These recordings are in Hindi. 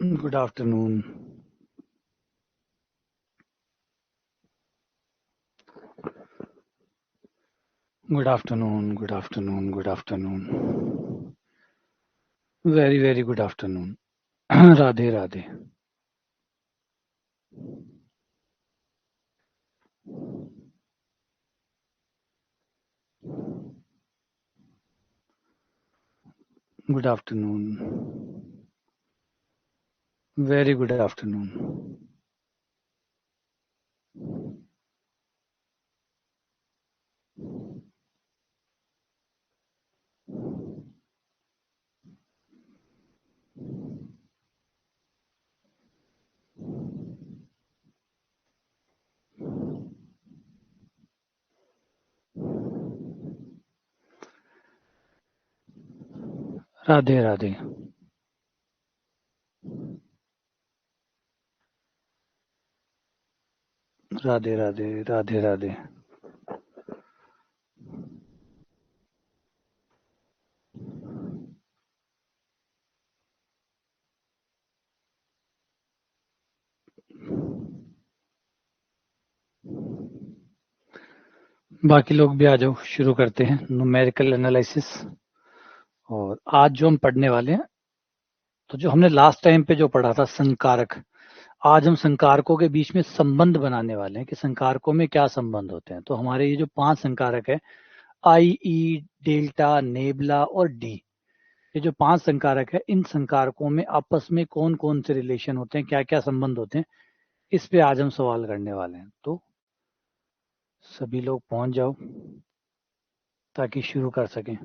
Good afternoon. Good afternoon. Good afternoon. Good afternoon. Very, very good afternoon. Radhe Radhe. Good afternoon. Very good afternoon. Radhe Radhe. Radhe Radhe. Radhe Radhe. बाकी लोग भी आ जाओ, शुरू करते हैं न्यूमेरिकल एनालिसिस। और आज जो हम पढ़ने वाले हैं, तो जो हमने लास्ट टाइम पे जो पढ़ा था संकारक, आज हम संकारकों के बीच में संबंध बनाने वाले हैं कि संकारकों में क्या संबंध होते हैं। तो हमारे ये जो 5 संकारक है, आई, ई, डेल्टा, नेबला और डी, ये जो 5 संकारक है, इन संकारकों में आपस में कौन कौन से रिलेशन होते हैं, क्या क्या संबंध होते हैं, इस पे आज हम सवाल करने वाले हैं। तो सभी लोग पहुंच जाओ ताकि शुरू कर सकें।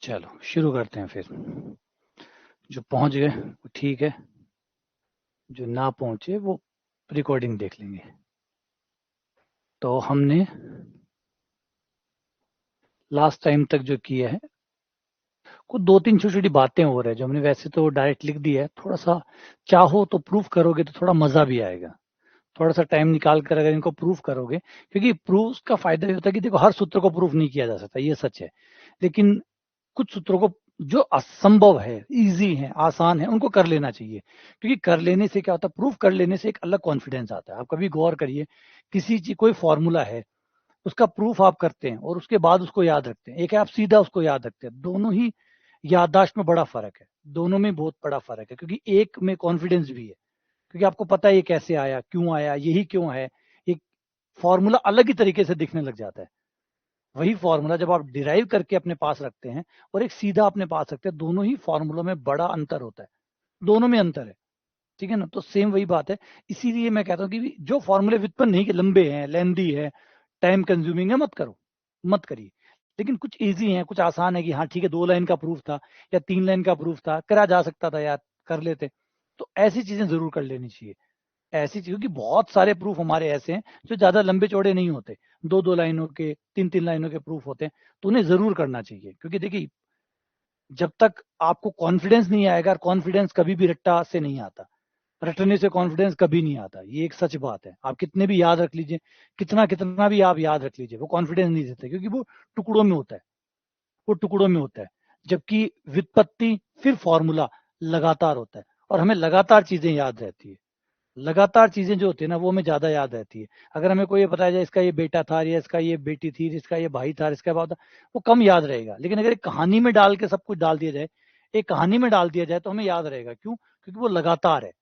चलो शुरू करते हैं फिर। जो पहुंच गए वो ठीक है, जो ना पहुंचे वो रिकॉर्डिंग देख लेंगे। तो हमने लास्ट टाइम तक जो किया है, कुछ 2-3 छोटी छोटी बातें हो रही है जो हमने वैसे तो डायरेक्ट लिख दी है। थोड़ा सा चाहो तो प्रूफ करोगे तो थोड़ा मजा भी आएगा। थोड़ा सा टाइम निकाल कर अगर इनको प्रूफ करोगे, क्योंकि प्रूफ का फायदा ये होता है कि देखो हर सूत्र को प्रूफ नहीं किया जा सकता, ये सच है। लेकिन कुछ सूत्रों को जो असंभव है, इजी है, आसान है, उनको कर लेना चाहिए। क्योंकि कर लेने से क्या होता है, प्रूफ कर लेने से एक अलग कॉन्फिडेंस आता है। आप कभी गौर करिए, किसी चीज कोई फॉर्मूला है, उसका प्रूफ आप करते हैं और उसके बाद उसको याद रखते हैं। एक है आप सीधा उसको याद रखते हैं, दोनों ही याददाश्त में बड़ा फर्क है। दोनों में बहुत बड़ा फर्क है, क्योंकि एक में कॉन्फिडेंस भी है, क्योंकि आपको पता है ये कैसे आया, क्यों आया, यही क्यों है। एक फॉर्मूला अलग ही तरीके से दिखने लग जाता है। वही फॉर्मूला जब आप डिराइव करके अपने पास रखते हैं और एक सीधा अपने पास रखते हैं, दोनों ही फॉर्मूलों में बड़ा अंतर होता है। दोनों में अंतर है, ठीक है ना। तो सेम वही बात है। इसीलिए मैं कहता हूँ कि जो फॉर्मूले व्युत्पन्न नहीं, कि लंबे हैं, लेंदी है, टाइम कंज्यूमिंग है, मत करो, मत करिए। लेकिन कुछ इजी है, कुछ आसान है कि हाँ ठीक है, 2 लाइन का प्रूफ था या 3 लाइन का प्रूफ था, करा जा सकता था यार, कर लेते। तो ऐसी चीजें जरूर कर लेनी चाहिए। ऐसी चीज, क्योंकि बहुत सारे प्रूफ हमारे ऐसे हैं जो ज्यादा लंबे चौड़े नहीं होते, 2-2 लाइनों के, 3-3 लाइनों के प्रूफ होते हैं। तो उन्हें जरूर करना चाहिए, क्योंकि देखिए जब तक आपको कॉन्फिडेंस नहीं आएगा, कॉन्फिडेंस कभी भी रट्टा से नहीं आता, रटने से कॉन्फिडेंस कभी नहीं आता, ये एक सच बात है। आप कितने भी याद रख लीजिए, कितना कितना भी आप याद रख लीजिए, वो कॉन्फिडेंस नहीं देते, क्योंकि वो टुकड़ों में होता है, वो टुकड़ों में होता है। जबकि व्युत्पत्ति फिर फॉर्मूला लगातार होता है, और हमें लगातार चीजें याद रहती है। लगातार चीजें जो होती है ना, वो हमें ज्यादा याद रहती है। अगर हमें कोई ये बताया जाए इसका ये बेटा था, या इसका ये बेटी थी, इसका ये भाई था, इसका बाप था, वो कम याद रहेगा। लेकिन अगर एक कहानी में डाल के सब कुछ डाल दिया जाए, एक कहानी में डाल दिया जाए, तो हमें याद रहेगा। क्यों? क्योंकि वो लगातार है,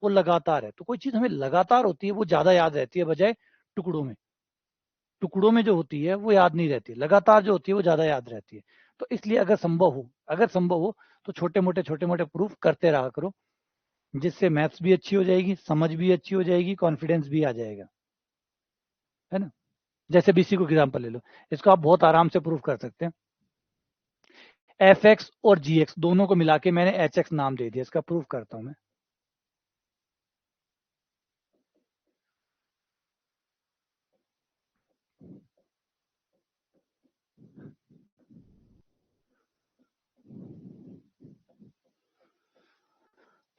वो लगातार है। तो कोई चीज हमें लगातार होती है वो ज्यादा याद रहती है, बजाय टुकड़ों में। टुकड़ों में जो होती है वो याद नहीं रहती, लगातार जो होती है वो ज्यादा याद रहती है। तो इसलिए अगर संभव हो, अगर संभव हो, तो छोटे मोटे प्रूफ करते रहा करो, जिससे मैथ्स भी अच्छी हो जाएगी, समझ भी अच्छी हो जाएगी, कॉन्फिडेंस भी आ जाएगा, है ना। जैसे बीसी को एग्जाम्पल ले लो, इसको आप बहुत आराम से प्रूफ कर सकते हैं। एफ एक्स और जी एक्स दोनों को मिला के मैंने एच एक्स नाम दे दिया, इसका प्रूफ करता हूं मैं।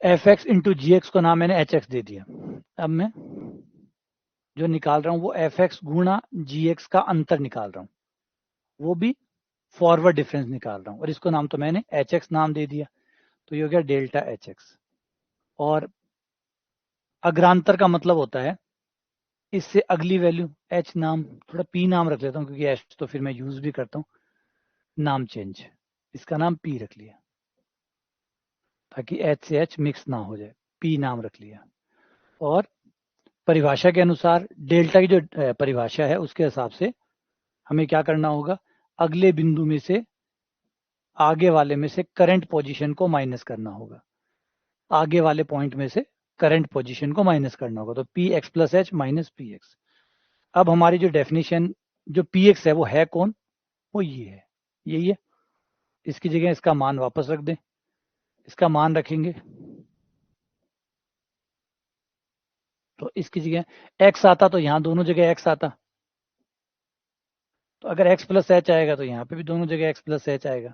F x into G x को नाम मैंने एच एक्स दे दिया। अब मैं जो निकाल रहा हूं वो एफ एक्स गुणा जी एक्स का अंतर निकाल रहा हूं, वो भी फॉरवर्ड डिफरेंस निकाल रहा हूं, और इसको नाम तो मैंने एच एक्स नाम दे दिया, तो ये हो गया डेल्टा एच एक्स। और अग्रांतर का मतलब होता है इससे अगली वैल्यू एच नाम, थोड़ा पी नाम रख लेता हूँ क्योंकि एच तो फिर मैं यूज भी करता हूँ, नाम चेंज, इसका नाम पी रख लिया ताकि एच से एच मिक्स ना हो जाए, पी नाम रख लिया। और परिभाषा के अनुसार डेल्टा की जो परिभाषा है उसके हिसाब से हमें क्या करना होगा, अगले बिंदु में से आगे वाले में से करंट पोजीशन को माइनस करना होगा, आगे वाले पॉइंट में से करंट पोजीशन को माइनस करना होगा, तो P x plus H minus P x. अब हमारी जो डेफिनेशन जो पी एक्स है वो है कौन, वो ये है, यही है। इसकी जगह इसका मान वापस रख दें, इसका मान रखेंगे तो इसकी जगह एक्स आता, तो यहाँ दोनों जगह एक्स आता, तो अगर एक्स प्लस एच आएगा तो यहाँ पे भी दोनों जगह एक्स प्लस एच आएगा,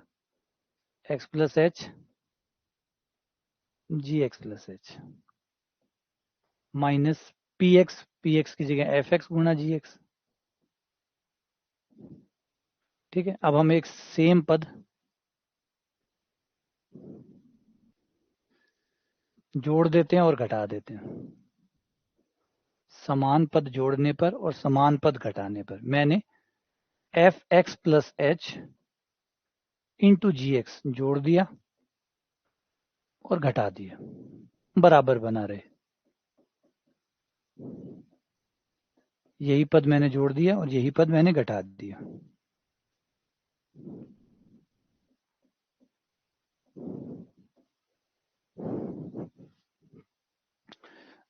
x plus H G X plus H minus P x की जगह एफ एक्स गुणा जी एक्स। ठीक है, अब हम एक सेम पद जोड़ देते हैं और घटा देते हैं। समान पद जोड़ने पर और समान पद घटाने पर मैंने F X plus H into G X जोड़ दिया और घटा दिया, बराबर बना रहे। यही पद मैंने जोड़ दिया और यही पद मैंने घटा दिया।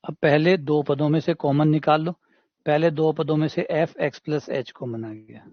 अब पहले दो पदों में से कॉमन निकाल लो, पहले दो पदों में से F X plus H common आ गया,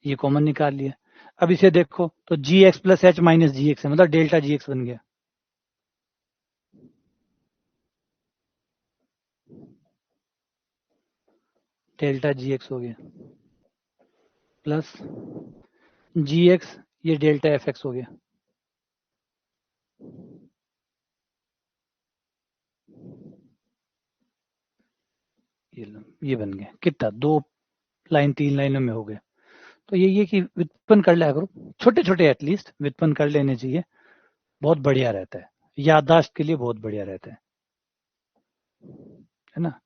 ये कॉमन निकाल लिया। अब इसे देखो तो G X plus H minus G X है, मतलब डेल्टा जी एक्स बन गया, डेल्टा जी एक्स हो गया प्लस जी एक्स, ये डेल्टा एफ एक्स हो गया। ये बन गया कितना, दो लाइन तीन लाइनों में हो गए। तो यही है कि व्युत्पन्न कर लिया करो, छोटे छोटे एटलीस्ट व्युत्पन्न कर लेने चाहिए, बहुत बढ़िया रहता है, याददाश्त के लिए बहुत बढ़िया रहता है ना।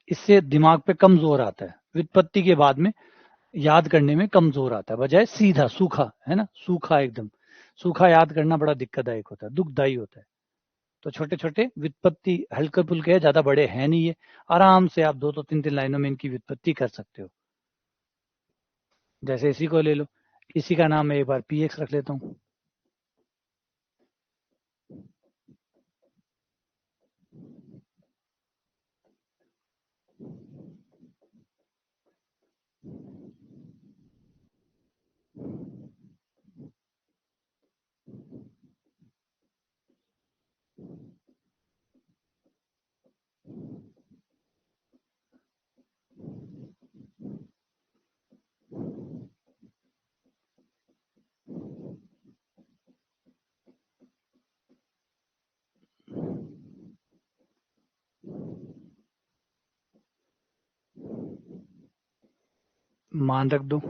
इससे दिमाग पे कम जोर आता है, व्युत्पत्ति के बाद में याद करने में कम जोर आता है, बजाय सीधा सूखा, है ना, सूखा एकदम, सूखा याद करना बड़ा दिक्कतदायक होता है, दुखदायी होता है। तो छोटे छोटे व्युत्पत्ति हल्के फुल्के है, ज्यादा बड़े हैं नहीं ये, आराम से आप दो तो तीन तीन लाइनों में इनकी व्युत्पत्ति कर सकते हो। जैसे इसी को ले लो, इसी का नाम मैं एक बार पी एक्स रख लेता हूँ। मान रख दो,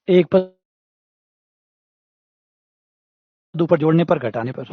एक पद ऊपर जोड़ने पर घटाने पर।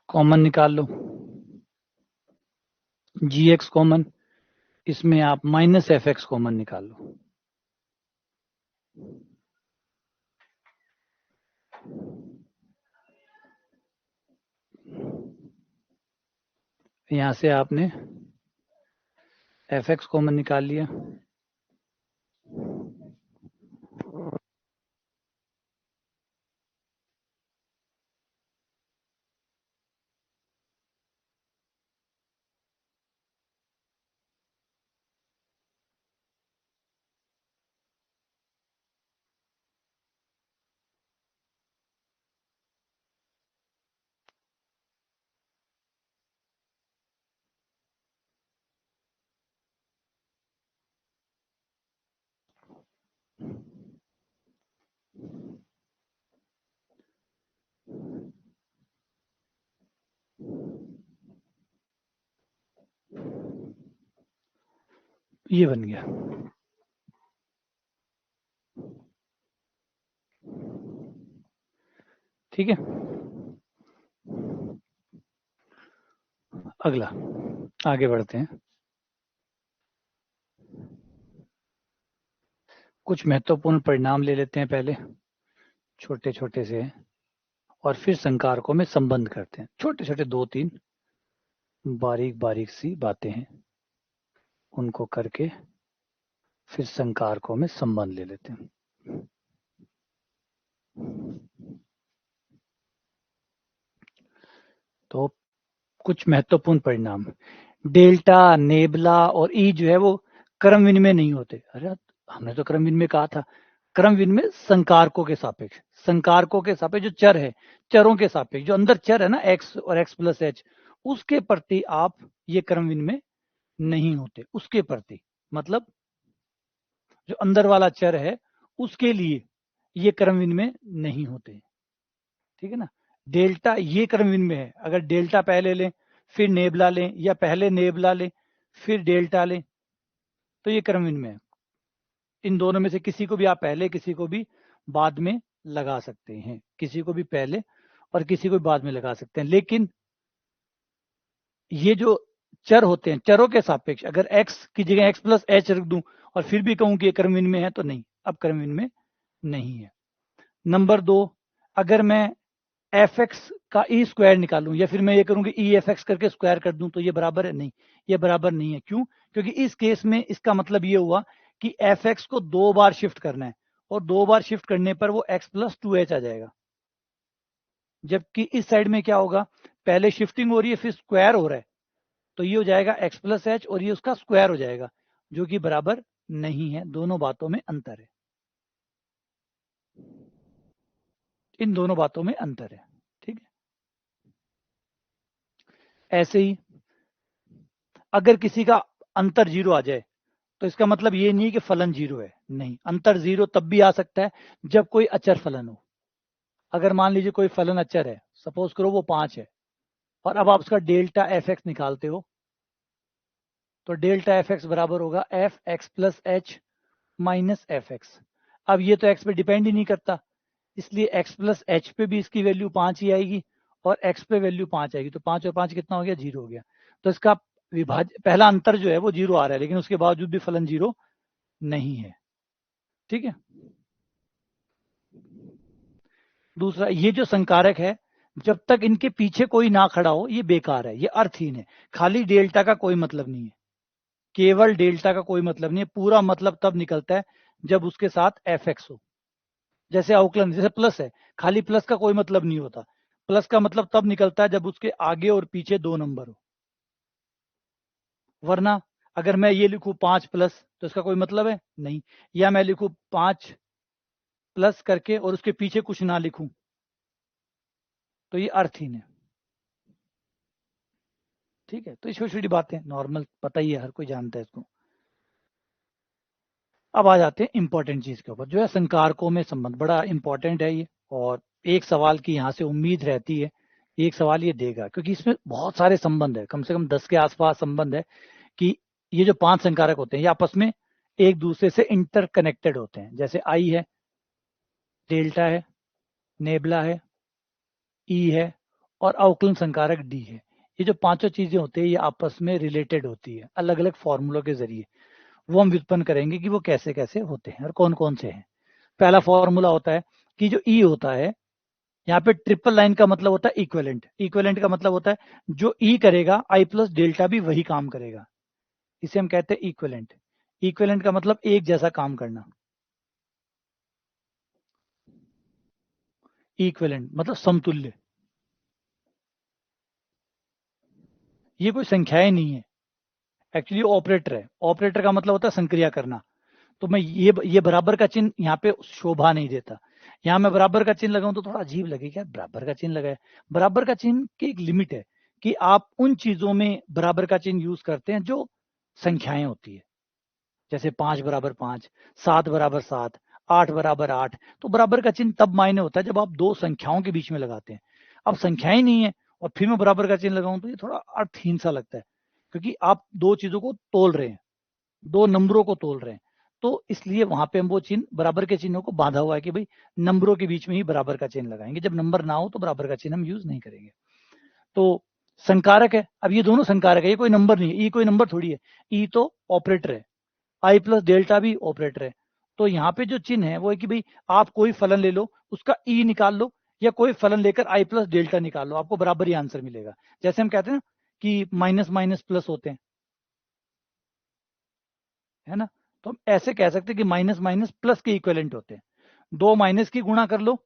कॉमन निकाल लो, जी एक्स कॉमन, इसमें आप माइनस एफ एक्स कॉमन निकाल लो। यहां से आपने एफ एक्स कॉमन निकाल लिया, ये बन गया। ठीक है, अगला आगे बढ़ते हैं। कुछ महत्वपूर्ण परिणाम ले लेते हैं पहले, छोटे छोटे से हैं, और फिर संकारकों में संबंध करते हैं। छोटे छोटे 2-3 बारीक बारीक सी बातें हैं, उनको करके फिर संकारकों में संबंध ले लेते हैं। तो कुछ महत्वपूर्ण परिणाम, डेल्टा, नेबला और ई जो है वो क्रम विनिमय नहीं होते। अरे हमने तो क्रम विनिमय कहा था। क्रम विनिमय संकारकों के सापेक्ष, संकारकों के सापेक्ष जो चर है, चरों के सापेक्ष, जो अंदर चर है ना एक्स और एक्स प्लस एच, उसके प्रति आप ये क्रम विनिमय नहीं होते। उसके प्रति मतलब जो अंदर वाला चर है उसके लिए ये क्रम विनिमय नहीं होते। ठीक है ना, डेल्टा ये क्रम विनिमय है। अगर डेल्टा पहले लें फिर नेबला लें, या पहले नेबला लें फिर डेल्टा लें, तो ये क्रम विनिमय है। इन दोनों में से किसी को भी आप पहले, किसी को भी बाद में लगा सकते हैं, किसी को भी पहले और किसी को भी बाद में लगा सकते हैं। लेकिन ये जो चर होते हैं, चरों के सापेक्ष अगर x की जगह x प्लस एच रख दूं और फिर भी कहूं कि ये क्रम विनिमय है, तो नहीं, अब क्रम विनिमय नहीं है। नंबर 2, अगर मैं एफ एक्स का ई स्क्वायर निकालूं, या फिर मैं ये करूं कि ई एफ एक्स करके स्क्वायर कर दूं, तो ये बराबर है? नहीं, ये बराबर नहीं है। क्यों? क्योंकि इस केस में इसका मतलब ये हुआ कि एफ एक्स को 2 बार शिफ्ट करना है, और 2 बार शिफ्ट करने पर वो एक्स प्लस 2h आ जाएगा। जबकि इस साइड में क्या होगा, पहले शिफ्टिंग हो रही है फिर स्क्वायर हो रहा है, तो ये हो जाएगा एक्स प्लस एच और ये उसका स्क्वायर हो जाएगा, जो कि बराबर नहीं है। दोनों बातों में अंतर है, इन दोनों बातों में अंतर है। ठीक है, ऐसे ही अगर किसी का अंतर 0 आ जाए, तो इसका मतलब ये नहीं कि फलन 0 है। नहीं, अंतर 0 तब भी आ सकता है जब कोई अचर फलन हो। अगर मान लीजिए कोई फलन अचर है, सपोज करो वो 5 है, और अब आप उसका डेल्टा एफ एक्स निकालते हो, तो डेल्टा एफ एक्स बराबर होगा F X plus H minus F X. अब ये तो एक्स पे डिपेंड ही नहीं करता, इसलिए एक्स प्लस एच पे भी इसकी वैल्यू 5 ही आएगी, और एक्स पे वैल्यू 5 आएगी। तो 5 और 5 कितना हो गया? 0 हो गया। तो इसका विभाज्य पहला अंतर जो है वो 0 आ रहा है, लेकिन उसके बावजूद भी फलन 0 नहीं है। ठीक है, दूसरा, ये जो संकारक है, जब तक इनके पीछे कोई ना खड़ा हो ये बेकार है, ये अर्थहीन है। खाली डेल्टा का कोई मतलब नहीं है, केवल डेल्टा का कोई मतलब नहीं है। पूरा मतलब तब निकलता है जब उसके साथ एफ एक्स हो। जैसे अवकलन, जैसे प्लस है, खाली प्लस का कोई मतलब नहीं होता। प्लस का मतलब तब निकलता है जब उसके आगे और पीछे 2 नंबर हो। वरना अगर मैं ये लिखूं 5 प्लस, तो इसका कोई मतलब है? नहीं। या मैं लिखूं 5 प्लस करके और उसके पीछे कुछ ना लिखूं, तो ये अर्थहीन है। ठीक है, तो ये छोटी छोटी बातें नॉर्मल, पता ही है, हर कोई जानता है इसको। अब आ जाते हैं इंपॉर्टेंट चीज के ऊपर, जो है संकारकों में संबंध बड़ा इंपॉर्टेंट है ये। और एक सवाल की यहाँ से उम्मीद रहती है, एक सवाल ये देगा, क्योंकि इसमें बहुत सारे संबंध है, कम से कम 10 के आसपास संबंध है, कि ये जो 5 संकारक होते हैं ये आपस में एक दूसरे से इंटरकनेक्टेड होते हैं। जैसे आई है, डेल्टा है, नेबला है, ई है, और अवकलन संकारक डी है। ये जो पांचों चीजें होती है ये आपस में रिलेटेड होती है अलग अलग फॉर्मूलों के जरिए। वो हम व्युत्पन्न करेंगे कि वो कैसे कैसे होते हैं और कौन कौन से हैं। पहला फॉर्मूला होता है कि जो ई होता है, यहाँ पे ट्रिपल लाइन का मतलब होता है इक्विवेलेंट। इक्विवेलेंट का मतलब होता है जो ई करेगा आई प्लस डेल्टा भी वही काम करेगा, इसे हम कहते हैं इक्विवेलेंट। इक्विवेलेंट का मतलब एक जैसा काम करना। इक्विवेलेंट मतलब समतुल्य। ये कोई संख्याएं नहीं है, एक्चुअली ऑपरेटर है। ऑपरेटर का मतलब होता है संक्रिया करना। तो मैं ये बराबर का चिन्ह यहाँ पे शोभा नहीं देता। यहाँ मैं बराबर का चिन्ह लगाऊं तो थोड़ा अजीब लगेगा, बराबर का चिन्ह लगाए। बराबर का चिन्ह की एक लिमिट है कि आप उन चीजों में बराबर का चिन्ह यूज करते हैं जो संख्याएं होती है। जैसे 5 बराबर 5, 7 बराबर 7, 8 बराबर 8। तो बराबर का चिन्ह तब मायने होता है जब आप दो संख्याओं के बीच में लगाते हैं। अब संख्याएं नहीं है और फिर मैं बराबर का चिन्ह लगाऊं तो ये थोड़ा अर्थहीन सा लगता है, क्योंकि आप दो चीजों को तोल रहे हैं, दो नंबरों को तोल रहे हैं। तो इसलिए वहां पे हम वो चिन्ह बराबर के चिन्हों को बांधा हुआ है कि भाई नंबरों के बीच में ही बराबर का चिन्ह लगाएंगे, जब नंबर ना हो तो बराबर का चिन्ह हम यूज नहीं करेंगे। तो संकारक है, अब ये दोनों संकारक है, ये कोई नंबर नहीं है, ई कोई नंबर थोड़ी है। ई तो ऑपरेटर है, आई प्लस डेल्टा भी ऑपरेटर है। तो यहाँ पे जो चिन्ह है वो है कि भाई आप कोई फलन ले लो, उसका ई निकाल लो, या कोई फलन लेकर आई प्लस डेल्टा निकाल लो, आपको बराबर ही आंसर मिलेगा। जैसे हम कहते हैं ना कि माइनस माइनस प्लस होते हैं, है ना। तो हम ऐसे कह सकते हैं कि माइनस माइनस प्लस के इक्विवेलेंट होते हैं। दो माइनस की गुणा कर लो,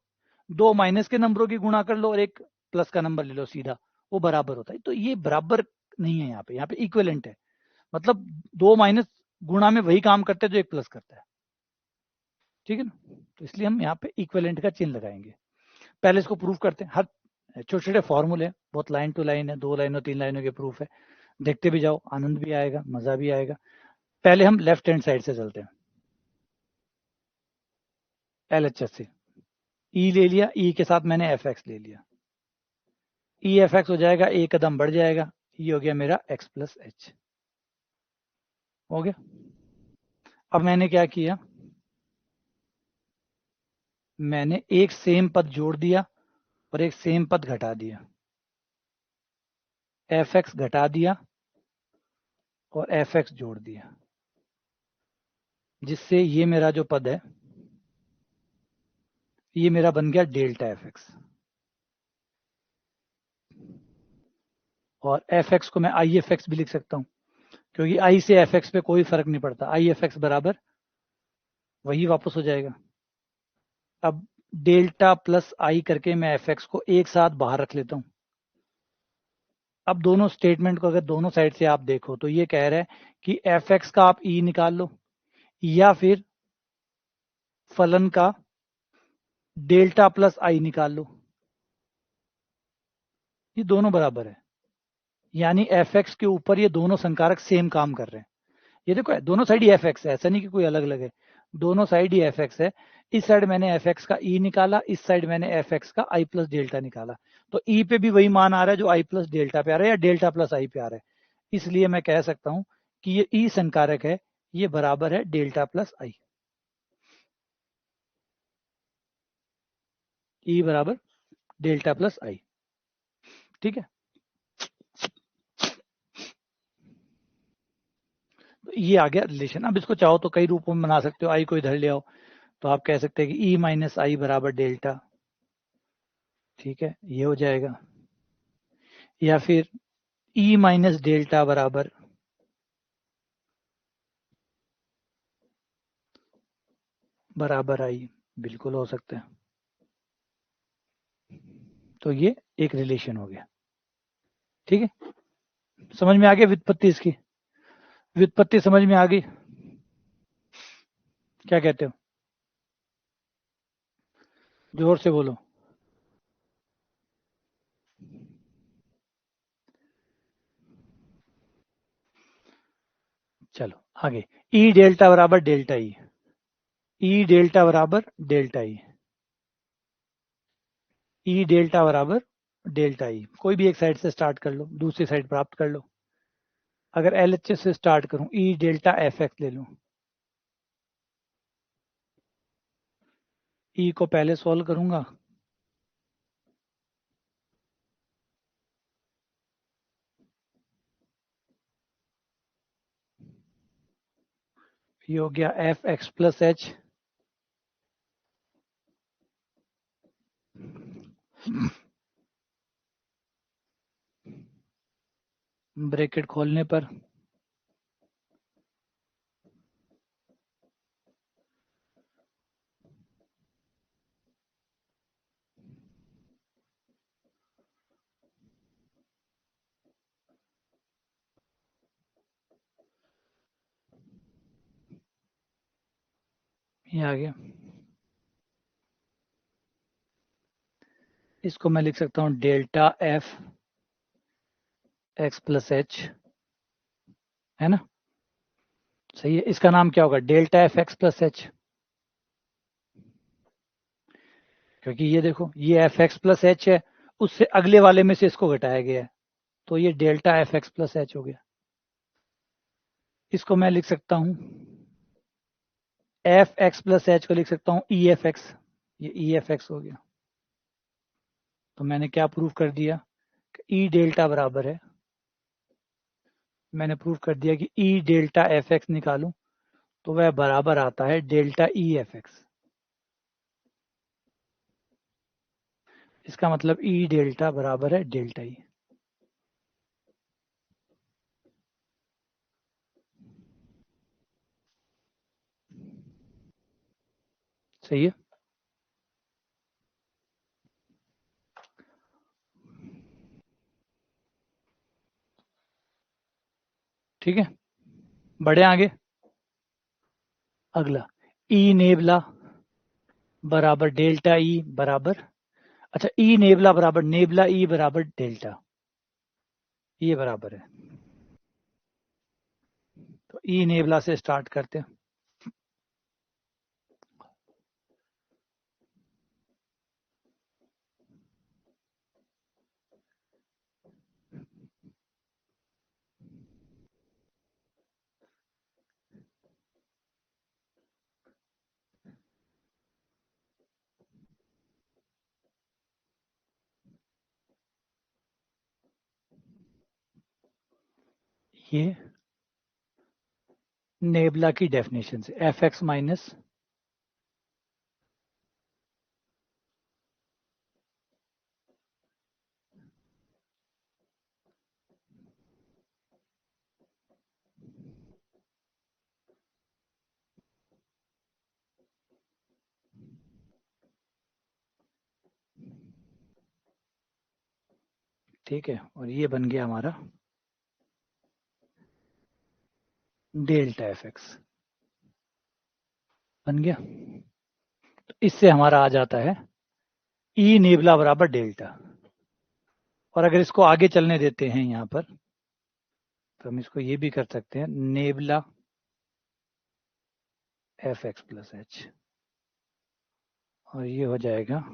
दो माइनस के नंबरों की गुणा कर लो और एक प्लस का नंबर ले लो सीधा, वो बराबर होता है। तो ये बराबर नहीं है, यहाँ पे इक्विवेलेंट है। मतलब दो माइनस गुणा में वही काम करते हैं जो एक प्लस करता है, ठीक है ना। तो इसलिए हम यहाँ पे इक्विवेलेंट का चिन्ह लगाएंगे। पहले इसको प्रूफ करते हैं। हर छोटे छोटे फॉर्मूले, बहुत लाइन टू लाइन है, 2 लाइनों 3 लाइनों के प्रूफ है। देखते भी जाओ, आनंद भी आएगा, मजा भी आएगा। पहले हम लेफ्ट हैंड साइड से चलते हैं, एलएचएस से। ई ले लिया, ई के साथ मैंने एफ एक्स ले लिया। ई एफ एक्स हो जाएगा, एक कदम बढ़ जाएगा, ई हो गया मेरा एक्स प्लस एच। हो गया। अब मैंने क्या किया, मैंने एक सेम पद जोड़ दिया और एक सेम पद घटा दिया। एफ एक्स घटा दिया और एफ एक्स जोड़ दिया, जिससे ये मेरा जो पद है ये मेरा बन गया डेल्टा एफ एक्स। और एफ एक्स को मैं आई एफ एक्स भी लिख सकता हूं, क्योंकि आई से एफ एक्स पे कोई फर्क नहीं पड़ता। आई एफ एक्स बराबर वही वापस हो जाएगा। अब डेल्टा प्लस आई करके मैं एफ एक्स को एक साथ बाहर रख लेता हूं। अब दोनों स्टेटमेंट को अगर दोनों साइड से आप देखो तो ये कह रहा है कि एफ एक्स का आप ई निकाल लो, या फिर फलन का डेल्टा प्लस आई निकाल लो, ये दोनों बराबर है। यानी एफ एक्स के ऊपर ये दोनों संकारक सेम काम कर रहे हैं। ये देखो दोनों साइड ही एफ एक्स है, ऐसा नहीं कि कोई अलग अलग है, दोनों साइड ही एफ एक्स है। इस साइड मैंने एफ एक्स का ई निकाला, इस साइड मैंने एफ एक्स का आई प्लस डेल्टा निकाला। तो ई पे भी वही मान आ रहा है जो आई प्लस डेल्टा पे आ रहा है या डेल्टा प्लस आई पे आ रहा है। इसलिए मैं कह सकता हूं कि ये ई संकारक है, ये बराबर है डेल्टा प्लस आई। ई बराबर डेल्टा प्लस आई, ठीक है। तो ये आ गया रिलेशन। अब इसको चाहो तो कई रूपों में बना सकते हो, आई को इधर ले आओ तो आप कह सकते हैं कि ई माइनस आई बराबर डेल्टा, ठीक है, ये हो जाएगा। या फिर ई माइनस डेल्टा बराबर बराबर आई, बिल्कुल हो सकता है। तो ये एक रिलेशन हो गया, ठीक है। समझ में आ गया व्युत्पत्ति इसकी, व्युत्पत्ति समझ में आ गई, क्या कहते हो, जोर से बोलो। चलो आगे, ई डेल्टा बराबर डेल्टा ई, ई डेल्टा बराबर डेल्टा ई, ई डेल्टा बराबर डेल्टा ई। कोई भी एक साइड से स्टार्ट कर लो, दूसरी साइड प्राप्त कर लो। अगर एलएचएस से स्टार्ट करूं, ई डेल्टा एफ एक्स ले लूं, ई को पहले सॉल्व करूंगा, ये हो गया F X plus H, bracket खोलने पर ये आ गया। इसको मैं लिख सकता हूं delta F X plus H, है ना? सही है। इसका नाम क्या होगा? Delta F X plus H, क्योंकि ये देखो ये एफ एक्स प्लस एच है, उससे अगले वाले में से इसको घटाया गया है, तो ये delta F X plus H हो गया। इसको मैं लिख सकता हूं एफ एक्स प्लस एच को लिख सकता हूं ई एफ एक्स, ये ई एफ एक्स हो गया। तो मैंने क्या प्रूव कर दिया? ई डेल्टा बराबर है, मैंने प्रूव कर दिया कि ई डेल्टा एफ एक्स निकालूं तो वह बराबर आता है डेल्टा ई एफ एक्स। इसका मतलब ई डेल्टा बराबर है डेल्टा ई। सही है। ठीक है, बढ़े आगे। अगला ई नेबला बराबर डेल्टा ई बराबर, अच्छा ई नेबला बराबर नेबला ई बराबर डेल्टा, ये बराबर है। तो ई नेबला से स्टार्ट करते हैं। ये नेबला की डेफिनेशन से एफ एक्स माइनस ठीक है, और ये बन गया हमारा डेल्टा एफ एक्स बन गया। तो इससे हमारा आ जाता है ई नेबला बराबर डेल्टा। और अगर इसको आगे चलने देते हैं यहाँ पर, तो हम इसको ये भी कर सकते हैं nebula F X plus H, और ये हो जाएगा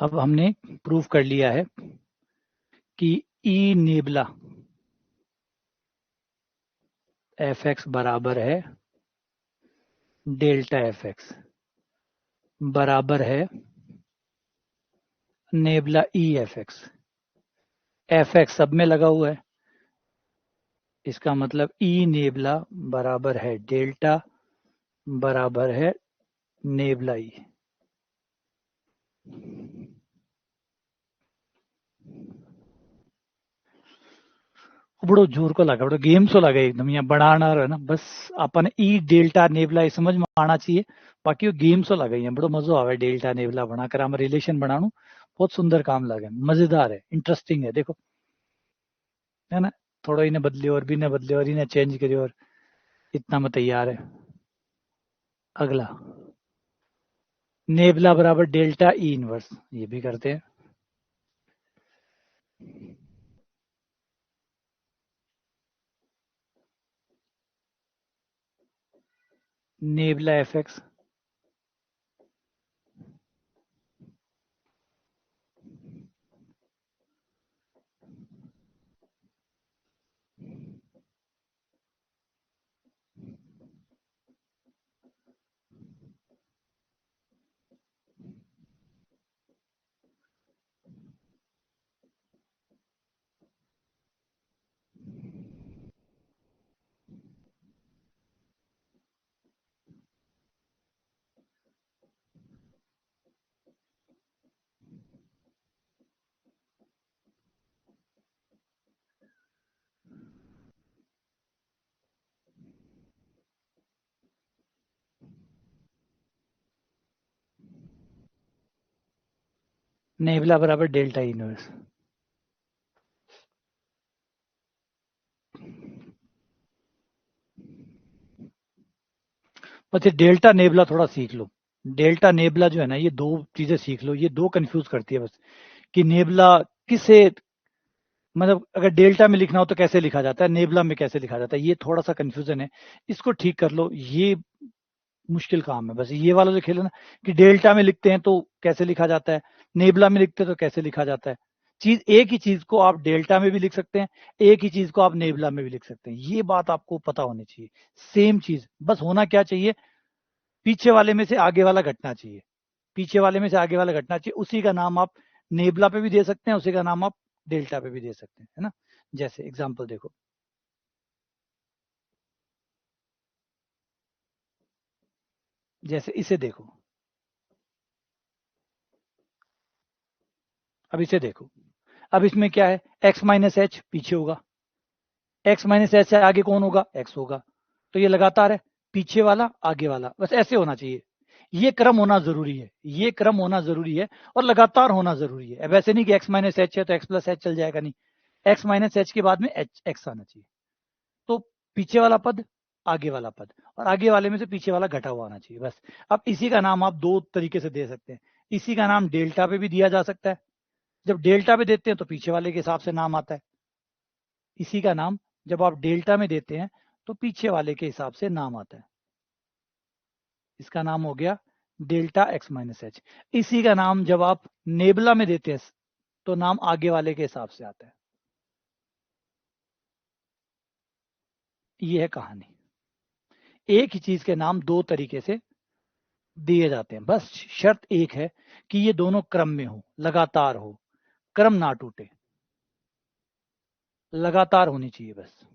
अब हमने प्रूव कर लिया है कि ई नेबला एफ एक्स बराबर है डेल्टा एफ एक्स बराबर है नेबला ई एफ एक्स सब में लगा हुआ है। इसका मतलब ई नेबला बराबर है डेल्टा बराबर है नेबला ई। बड़ो जोर को लगा, बड़ो गेम सो लगा एकदम, यहाँ बढ़ाना है ना, बस अपन ई डेल्टा नेबला ये समझ में आना चाहिए। बाकी वो गेम सो लगा, यहाँ बड़ो मजो आवे डेल्टा नेबला बनाकर हम रिलेशन बनाणु, बहुत सुंदर काम लगे, मजेदार है, इंटरेस्टिंग है। देखो है ना, थोड़ा इन्हें बदले और भी इन्हें बदले और इन्हें चेंज करे, और इतना में तैयार है। अगला नेबला बराबर डेल्टा ई इनवर्स, ये भी करते हैं। नेबला एफएक्स, नेबला बराबर डेल्टा इनवर्स। बस ये डेल्टा नेबला थोड़ा सीख लो। डेल्टा नेबला जो है ना, ये दो चीजें सीख लो, ये दो कंफ्यूज करती है बस, कि नेबला किसे, मतलब अगर डेल्टा में लिखना हो तो कैसे लिखा जाता है, नेबला में कैसे लिखा जाता है, ये थोड़ा सा कंफ्यूजन है। इसको ठीक कर लो, ये मुश्किल काम है। बस ये वाला जो खेल है ना, कि डेल्टा में लिखते हैं तो कैसे लिखा जाता है, नेबला में लिखते हैं तो कैसे लिखा जाता है। चीज एक ही चीज को आप डेल्टा में भी लिख सकते हैं, एक ही चीज को आप नेबला में भी लिख सकते हैं, ये बात आपको पता होनी चाहिए। सेम चीज, बस होना क्या चाहिए, पीछे वाले में से आगे वाला घटना चाहिए, पीछे वाले में से आगे वाला घटना चाहिए, उसी का नाम आप नेबला पे भी दे सकते हैं, उसी का नाम आप डेल्टा पे भी दे सकते हैं, है ना। जैसे एग्जांपल देखो, जैसे इसे देखो, अब इसे देखो, अब इसमें क्या है, एक्स माइनस एच पीछे होगा, एक्स माइनस एच से आगे कौन होगा, एक्स होगा। तो ये लगातार है, पीछे वाला आगे वाला, बस ऐसे होना चाहिए। ये क्रम होना जरूरी है, ये क्रम होना जरूरी है, और लगातार होना जरूरी है। अब ऐसे नहीं कि एक्स माइनस एच है तो एक्स प्लस एच चल जाएगा, नहीं, एक्स माइनस एच के बाद में एच एक्स आना चाहिए। तो पीछे वाला पद, आगे वाला पद, और आगे वाले में से पीछे वाला घटा हुआ आना चाहिए, बस। अब इसी का नाम आप दो तरीके से दे सकते हैं। इसी का नाम डेल्टा पे भी दिया जा सकता है, जब डेल्टा पे देते हैं तो पीछे वाले के हिसाब से नाम आता है। इसी का नाम जब आप डेल्टा में देते हैं तो पीछे वाले के हिसाब से नाम आता है। इसका नाम हो गया डेल्टा एक्स माइनस एच। इसी का नाम जब आप नेबला में देते हैं तो नाम आगे वाले के हिसाब से आता है। ये है कहानी। एक ही चीज के नाम दो तरीके से दिए जाते हैं, बस शर्त एक है कि ये दोनों क्रम में हो, लगातार हो, क्रम ना टूटे, लगातार होनी चाहिए बस।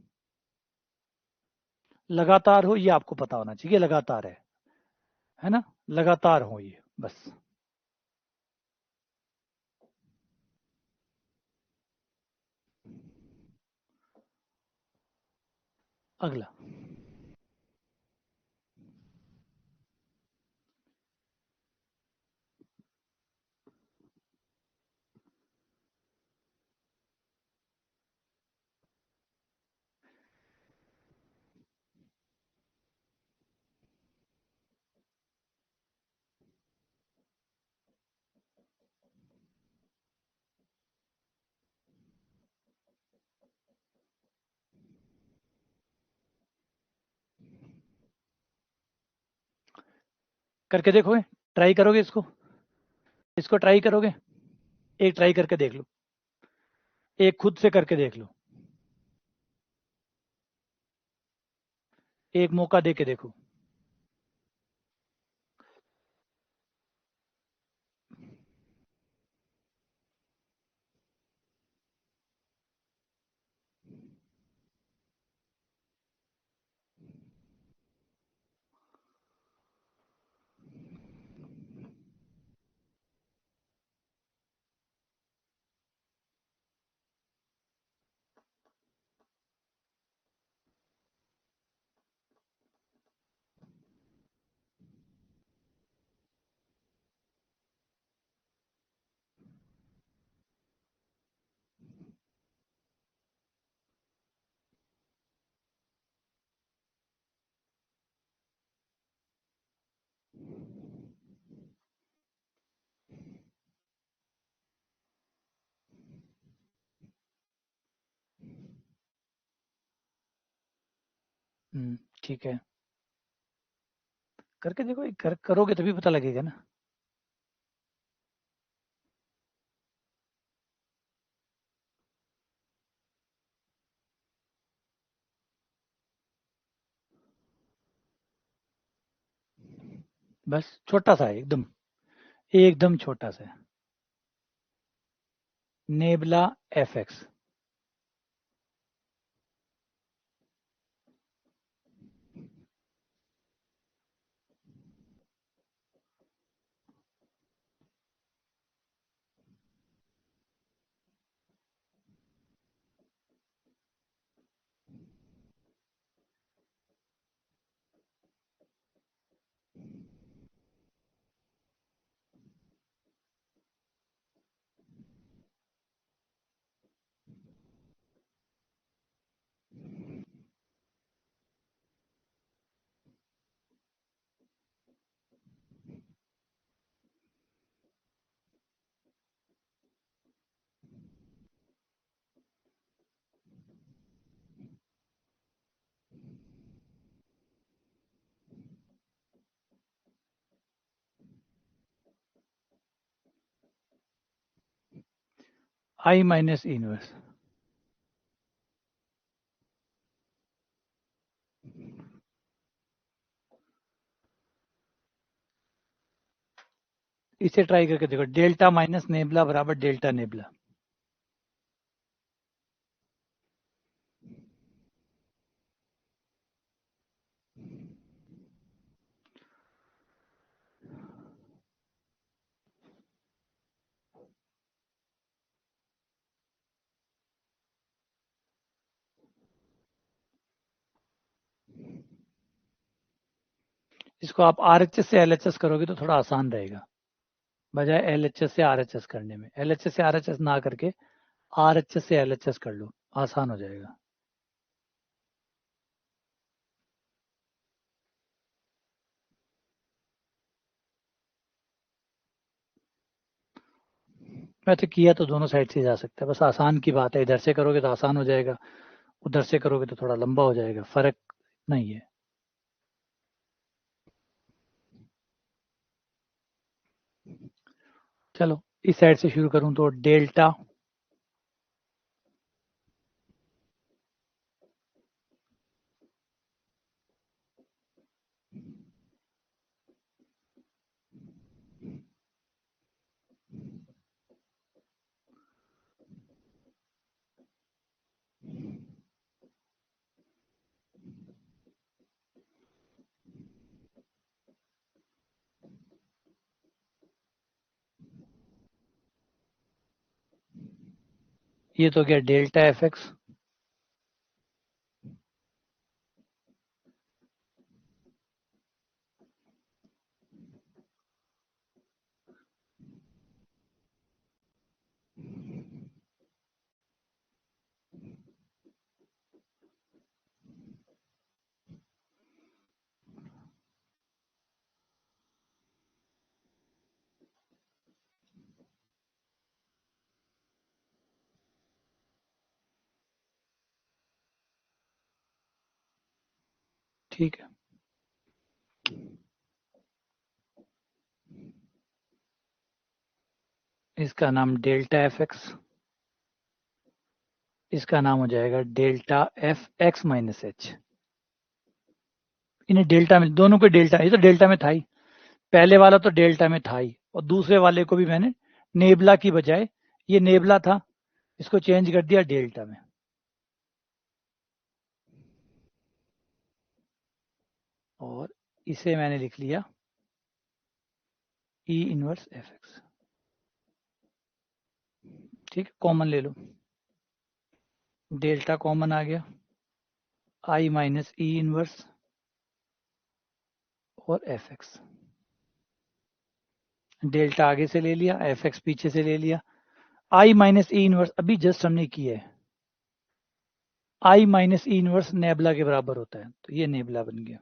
लगातार हो, ये आपको पता होना चाहिए, लगातार है ना, लगातार हो ये बस। अगला, करके देखोगे, ट्राई करोगे इसको, इसको ट्राई करोगे, एक ट्राई करके देख लो, एक खुद से करके देख लो, एक मौका दे के देखो। ठीक है। करके देखो, करोगे तभी पता लगेगा ना। बस छोटा सा है एकदम, एकदम छोटा सा है। Nabla F X. I minus inverse. इसे ट्राई करके देखो, डेल्टा माइनस नेबला बराबर डेल्टा नेबला। इसको आप आरएचएस से एलएचएस करोगे तो थोड़ा आसान रहेगा, बजाय एलएचएस से आरएचएस करने में। एलएचएस से आरएचएस ना करके आरएचएस से एलएचएस कर लो, आसान हो जाएगा। मैं तो किया तो दोनों साइड से जा सकता है, बस आसान की बात है। इधर से करोगे तो आसान हो जाएगा, उधर से करोगे तो थोड़ा लंबा हो जाएगा, फर्क नहीं है। चलो इस साइड से शुरू करूं तो डेल्टा ये तो गया डेल्टा एफ एक्स। ठीक है, इसका नाम डेल्टा एफ एक्स, इसका नाम हो जाएगा delta F X minus H. इन्हें डेल्टा में, दोनों को डेल्टा, ये तो डेल्टा में था ही, पहले वाला तो डेल्टा में था ही, और दूसरे वाले को भी मैंने नेबला की बजाय, ये नेबला था, इसको चेंज कर दिया डेल्टा में। और इसे मैंने लिख लिया ई इनवर्स एफ एक्स। ठीक है, कॉमन ले लो, डेल्टा कॉमन आ गया, आई माइनस ई इनवर्स और एफ एक्स। डेल्टा आगे से ले लिया, एफ एक्स पीछे से ले लिया। आई माइनस ई इनवर्स अभी जस्ट हमने किया है, आई माइनस ई इनवर्स नेबला के बराबर होता है, तो ये नेबला बन गया।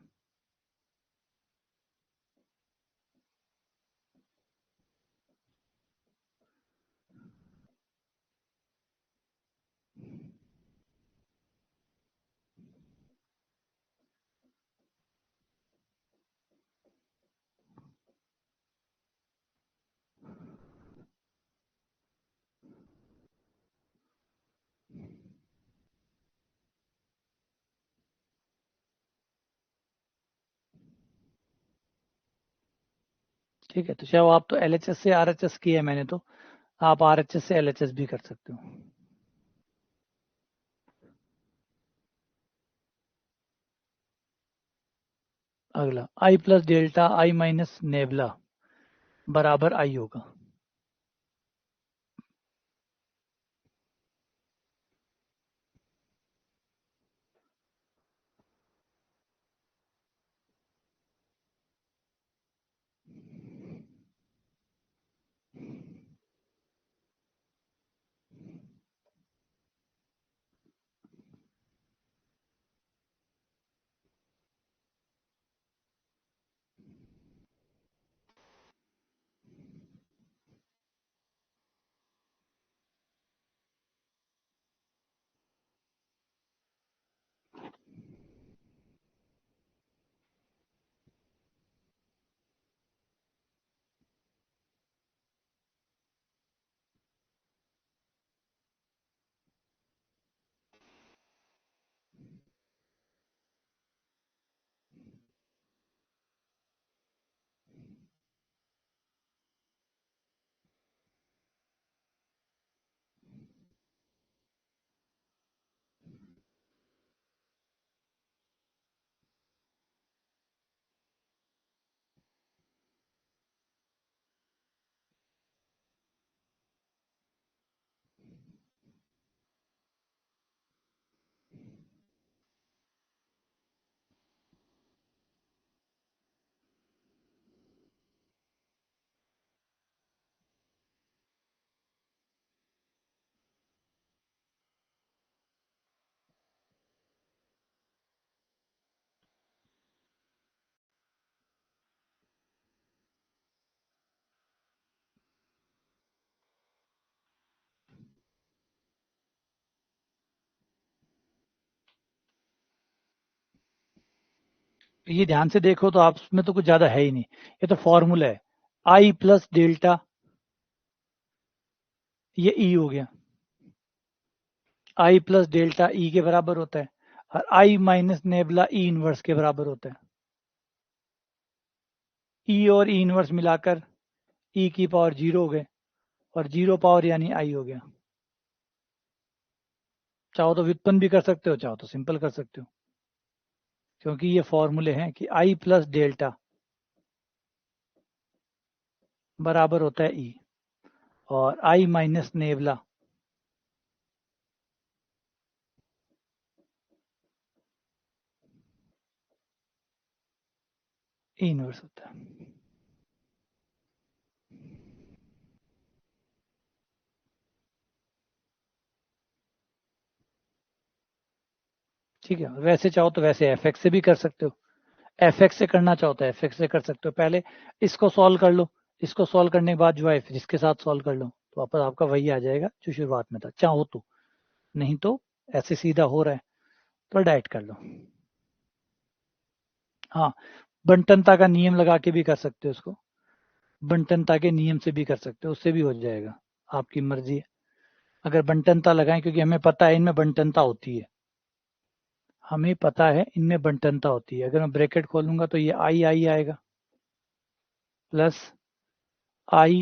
ठीक है, तो चाहे आप तो LHS से RHS किया है मैंने, तो आप RHS से LHS भी कर सकते हो। अगला I plus delta I minus nabla बराबर I होगा। ये ध्यान से देखो तो आप उसमें तो कुछ ज्यादा है ही नहीं, ये तो फॉर्मूला है। I प्लस डेल्टा, ये E हो गया। I प्लस डेल्टा E के बराबर होता है, और I minus nebula E inverse के बराबर होता है। E और E इनवर्स मिलाकर E की पावर 0 हो गए, और 0 पावर यानी I हो गया। चाहो तो व्युत्पन्न भी कर सकते हो, चाहो तो सिंपल कर सकते हो, क्योंकि ये फॉर्मूले हैं कि I प्लस डेल्टा बराबर होता है E, और I minus nebula E inverse होता है। ठीक है, वैसे चाहो तो वैसे FX से भी कर सकते हो, FX से करना चाहो तो FX से कर सकते हो। पहले इसको सॉल्व कर लो, इसको सॉल्व करने के बाद जो है फिर इसके साथ सॉल्व कर लो, तो वापस आपका वही आ जाएगा जो शुरुआत में था, चाहो तो। नहीं तो ऐसे सीधा हो रहा है तो डायरेक्ट कर लो। हाँ, बंटनता का नियम लगा के भी कर सकते हो उसको, बंटनता के नियम से भी कर सकते हो, उससे भी हो जाएगा, आपकी मर्जी है। अगर बंटनता लगाएं, क्योंकि हमें पता है इनमें बंटनता होती है, हमें पता है इनमें बंटनता होती है। अगर मैं ब्रैकेट खोलूंगा तो ये आई आई आएगा, प्लस आई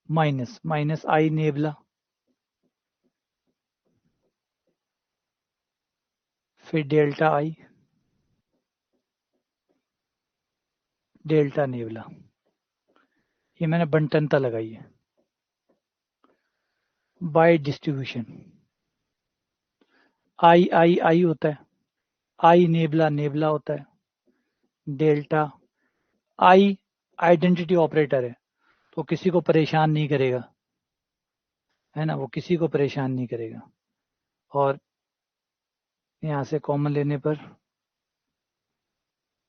माइनस माइनस आई नेबला, फिर डेल्टा आई डेल्टा नेबला, ये मैंने बंटनता लगाई है। बाय डिस्ट्रीब्यूशन आई आई आई होता है, आई नेबला नेबला होता है, डेल्टा आई आइडेंटिटी ऑपरेटर है, तो किसी को परेशान नहीं करेगा, है ना, वो किसी को परेशान नहीं करेगा। और यहाँ से कॉमन लेने पर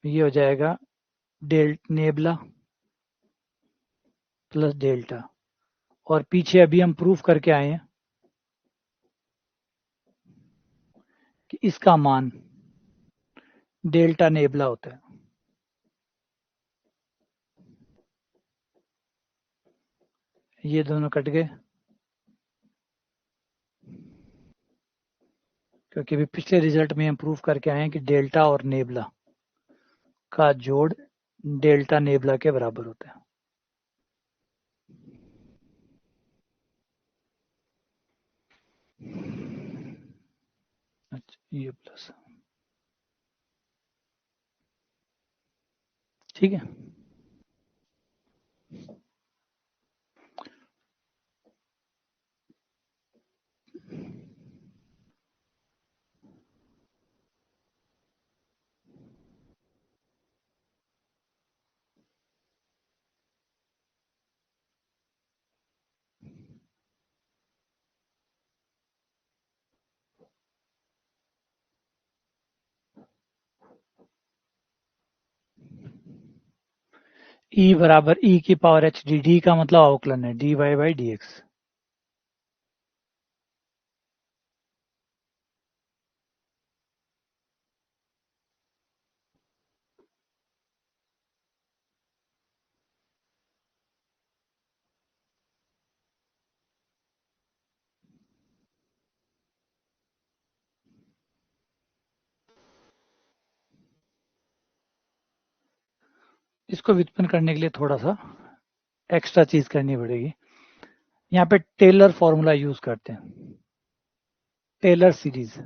ये हो जाएगा डेल नेबला प्लस डेल्टा, और पीछे अभी हम प्रूफ करके आए हैं कि इसका मान डेल्टा नेबला होता है। ये दोनों कट गए, क्योंकि अभी पिछले रिजल्ट में हम प्रूफ करके आए हैं कि डेल्टा और नेबला का जोड़ डेल्टा नेबुला के बराबर होता है। अच्छा, ये प्लस, ठीक है। E बराबर e की पावर h डी, डी का मतलब अवकलन है, dy बाई डी एक्स। इसको व्युत्पन्न करने के लिए थोड़ा सा एक्स्ट्रा चीज करनी पड़ेगी। यहाँ पे टेलर फॉर्मूला यूज करते हैं, टेलर सीरीज।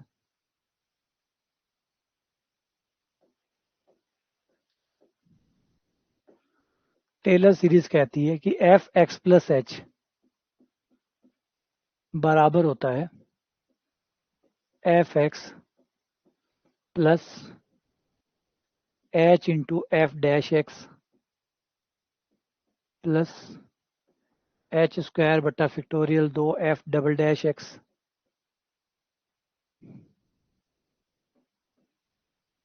टेलर सीरीज कहती है कि एफ एक्स प्लस एच बराबर होता है F X plus H into F dash X plus H square बटा factorial 2 F double dash X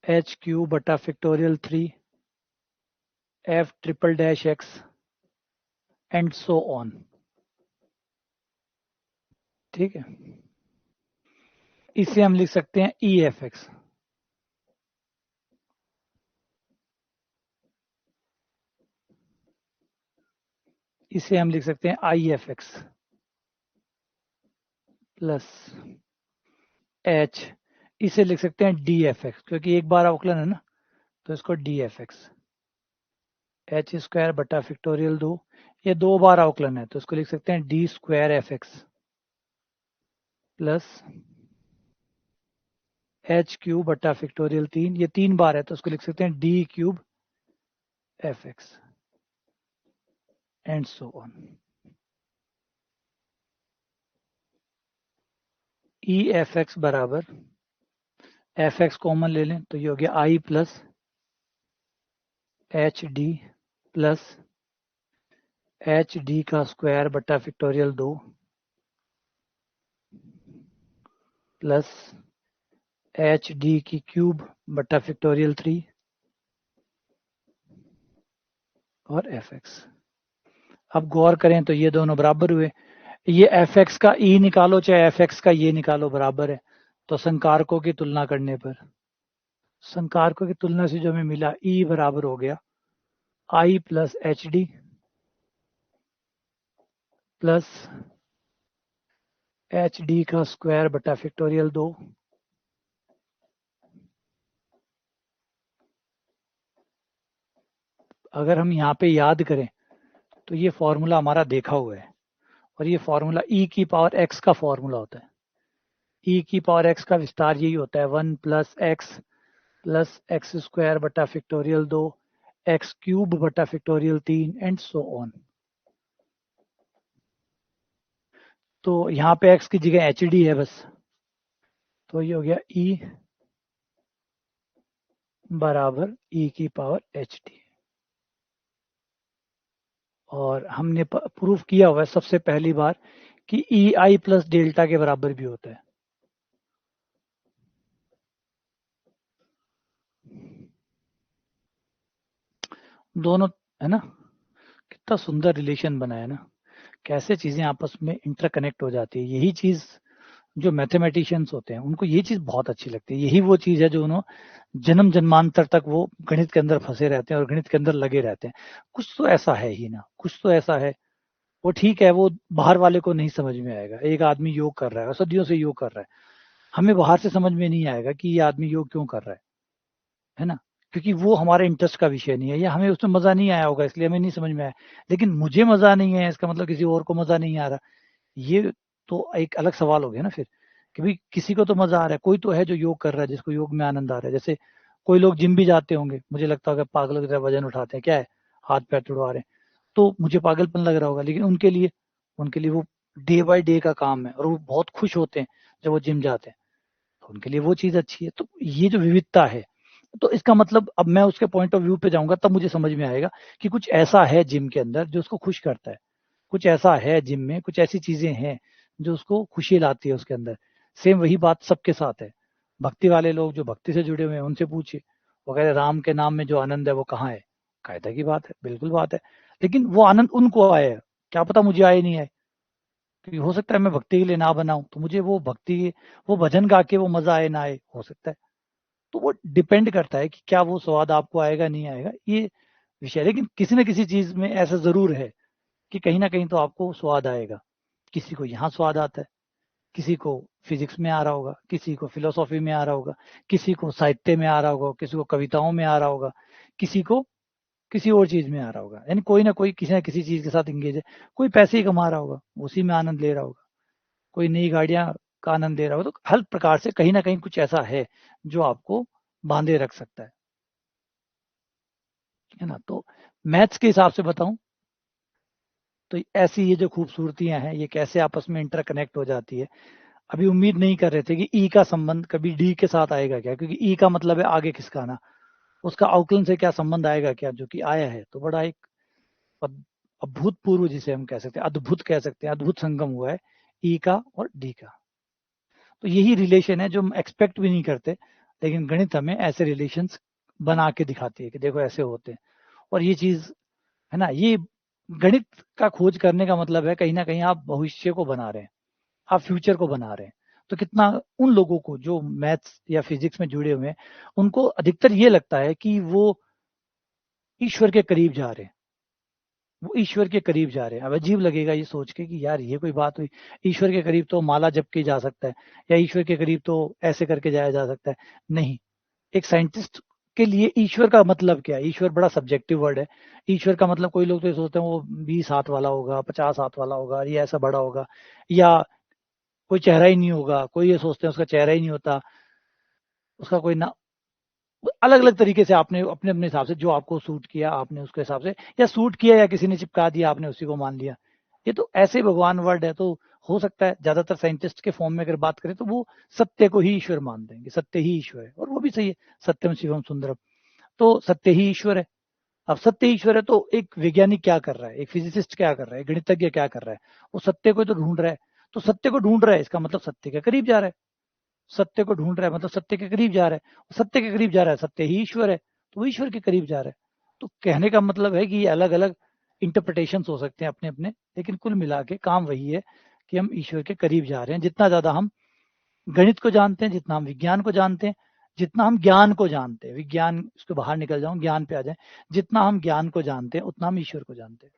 H cube बटा factorial 3 F triple dash X and so on. ठीक है, इसे हम लिख सकते हैं ई एफ एक्स। इसे हम लिख सकते हैं I F X plus H, इसे लिख सकते हैं डी एफ एक्स, क्योंकि एक बार अवकलन है ना, तो इसको D F x H square बटा फैक्टोरियल 2, ये दो बार अवकलन है तो इसको लिख सकते हैं D square F X plus H cube बटा फैक्टोरियल 3, ये 3 बार है तो इसको लिख सकते हैं D cube F X and so on. E F X बराबर एफ एक्स कॉमन ले लें तो ये हो गया I plus H D plus H D का स्क्वायर बटा फैक्टोरियल 2 प्लस एच डी की क्यूब बटा फैक्टोरियल 3 और एफ एक्स। अब गौर करें तो ये दोनों बराबर हुए, ये एफ एक्स का ई निकालो चाहे एफ एक्स का ये निकालो बराबर है, तो संकारकों की तुलना करने पर संकारकों की तुलना से जो हमें मिला ई बराबर हो गया I plus H D plus H D का स्क्वायर बटा फैक्टोरियल 2 अगर हम यहाँ पे याद करें तो ये फॉर्मूला हमारा देखा हुआ है, और ये फॉर्मूला ई की पावर एक्स का फॉर्मूला होता है। ई की पावर एक्स का विस्तार यही होता है 1 प्लस एक्स स्क्वायर बटा फैक्टोरियल 2 एक्स क्यूब बटा फैक्टोरियल 3 एंड सो ऑन। तो यहाँ पे एक्स की जगह एच डी है बस, तो ये हो गया ई बराबर ई की पावर एच डी। और हमने प्रूफ किया हुआ है सबसे पहली बार कि ई आई प्लस डेल्टा के बराबर भी होता है। दोनों, है ना, कितना सुंदर रिलेशन बनाया ना, कैसे चीजें आपस में इंटरकनेक्ट हो जाती है। यही चीज जो मैथमेटिशियंस होते हैं उनको ये चीज बहुत अच्छी लगती है, यही वो चीज है जो उन्होंने जन्म जन्मांतर तक वो गणित के अंदर फंसे रहते हैं और गणित के अंदर लगे रहते हैं। कुछ तो ऐसा है ही ना, कुछ तो ऐसा है। वो ठीक है, वो बाहर वाले को नहीं समझ में आएगा। एक आदमी योग कर रहा है और सदियों से योग कर रहा है, हमें बाहर से समझ में नहीं आएगा कि ये आदमी योग क्यों कर रहा है ना। क्योंकि वो हमारे इंटरेस्ट का विषय नहीं है, या हमें उसमें मजा नहीं आया होगा इसलिए हमें नहीं समझ में आया। लेकिन मुझे मजा नहीं है इसका मतलब किसी और को मजा नहीं आ रहा, ये तो एक अलग सवाल हो गया ना फिर, कि भाई किसी को तो मजा आ रहा है, कोई तो है जो योग कर रहा है जिसको योग में आनंद आ रहा है। जैसे कोई लोग जिम भी जाते होंगे, मुझे लगता होगा पागलों की तरह वजन उठाते हैं, क्या है, हाथ पैर तुड़वा रहे हैं, तो मुझे पागलपन लग रहा होगा, लेकिन उनके लिए वो डे बाय डे का काम है और वो बहुत खुश होते हैं जब वो जिम जाते हैं, तो उनके लिए वो चीज अच्छी है। तो ये जो विविधता है, तो इसका मतलब अब मैं उसके पॉइंट ऑफ व्यू पे जाऊंगा तब मुझे समझ में आएगा कि कुछ ऐसा है जिम के अंदर जो उसको खुश करता है, कुछ ऐसा है जिम में, कुछ ऐसी चीजें हैं जो उसको खुशी लाती है उसके अंदर। सेम वही बात सबके साथ है। भक्ति वाले लोग जो भक्ति से जुड़े हुए हैं उनसे पूछिए, वो कह रहे राम के नाम में जो आनंद है वो कहाँ है। कायदा की बात है, बिल्कुल बात है, लेकिन वो आनंद उनको आए, क्या पता मुझे आए नहीं आए, क्योंकि हो सकता है मैं भक्ति के लिए ना बनाऊं तो मुझे वो भक्ति, वो भजन गा के वो मजा आए ना आए, हो सकता है। तो वो डिपेंड करता है कि क्या वो स्वाद आपको आएगा नहीं आएगा, ये विषय। लेकिन किसी न किसी चीज में ऐसा जरूर है कि कहीं ना कहीं तो आपको स्वाद आएगा। किसी को यहाँ स्वाद आता है, किसी को फिजिक्स में आ रहा होगा, किसी को फिलोसॉफी में आ रहा होगा, किसी को साहित्य में आ रहा होगा, किसी को कविताओं में आ रहा होगा, किसी को किसी और चीज में आ रहा होगा। यानी कोई ना कोई किसी ना किसी चीज के साथ इंगेज है। कोई पैसे ही कमा रहा होगा, उसी में आनंद ले रहा होगा, कोई नई गाड़ियां का आनंद ले रहा होगा। तो हर प्रकार से कहीं ना कहीं कुछ ऐसा है जो आपको बांधे रख सकता है ना। तो मैथ्स के हिसाब से बताऊं तो ऐसी ये जो खूबसूरतियां हैं ये कैसे आपस में इंटरकनेक्ट हो जाती है। अभी उम्मीद नहीं कर रहे थे कि ई का संबंध कभी डी के साथ आएगा क्या, क्योंकि ई का मतलब है आगे किसका आना, उसका आउटलाइन से क्या संबंध आएगा क्या, जो कि आया है। तो बड़ा एक अभूतपूर्व, जिसे हम कह सकते हैं अद्भुत, कह सकते हैं अद्भुत संगम हुआ है ई का और डी का। तो यही रिलेशन है जो हम एक्सपेक्ट भी नहीं करते, लेकिन गणित हमें ऐसे रिलेशंस बना के दिखाती है कि देखो ऐसे होते हैं। और ये चीज है ना, ये गणित का खोज करने का मतलब है कहीं ना कहीं आप भविष्य को बना रहे हैं, आप फ्यूचर को बना रहे हैं। तो कितना उन लोगों को जो मैथ्स या फिजिक्स में जुड़े हुए हैं, उनको अधिकतर ये लगता है कि वो ईश्वर के करीब जा रहे हैं, वो ईश्वर के करीब जा रहे हैं। अब अजीब लगेगा ये सोच के कि यार ये कोई बात हुई, ईश्वर के करीब तो माला जप के जा सकता है, या ईश्वर के करीब तो ऐसे करके जाया जा सकता है। नहीं, एक साइंटिस्ट के लिए ईश्वर का मतलब क्या है, ईश्वर बड़ा सब्जेक्टिव वर्ड है। ईश्वर का मतलब कोई लोग तो ये सोचते हैं वो 20 हाथ वाला होगा, 50 हाथ वाला होगा, या ऐसा बड़ा होगा, या कोई चेहरा ही नहीं होगा, कोई ये सोचते हैं उसका चेहरा ही नहीं होता, उसका कोई ना, अलग अलग तरीके से आपने अपने अपने हिसाब से जो आपको सूट किया आपने उसके हिसाब से, या सूट किया या किसी ने चिपका दिया आपने उसी को मान लिया। ये तो ऐसे भगवान वर्ड है। तो हो सकता है ज्यादातर साइंटिस्ट के फॉर्म में अगर बात करें तो वो सत्य को ही ईश्वर मान देंगे, सत्य ही ईश्वर है, और वो भी सही है, सत्यम शिवम सुंदरम। तो सत्य ही ईश्वर है। अब सत्य ईश्वर है तो एक वैज्ञानिक क्या कर रहा है, एक फिजिसिस्ट क्या कर रहा है, गणितज्ञ क्या कर रहा है, वो सत्य को तो ढूंढ रहा है। तो सत्य को ढूंढ रहा है इसका मतलब सत्य के करीब जा रहा है, सत्य को ढूंढ रहा है मतलब सत्य के करीब जा रहा है, सत्य के करीब जा रहा है, सत्य ही ईश्वर है, तो वो ईश्वर के करीब जा रहा है। तो कहने का मतलब है कि ये अलग अलग इंटरप्रिटेशन हो सकते हैं अपने अपने, लेकिन कुल मिला के काम वही है कि हम ईश्वर के करीब जा रहे हैं। जितना ज्यादा हम गणित को जानते हैं, जितना हम विज्ञान को जानते हैं, जितना हम ज्ञान को जानते हैं, विज्ञान उसके बाहर निकल जाऊं ज्ञान पे आ जाए, जितना हम ज्ञान को जानते हैं उतना हम ईश्वर को जानते हैं।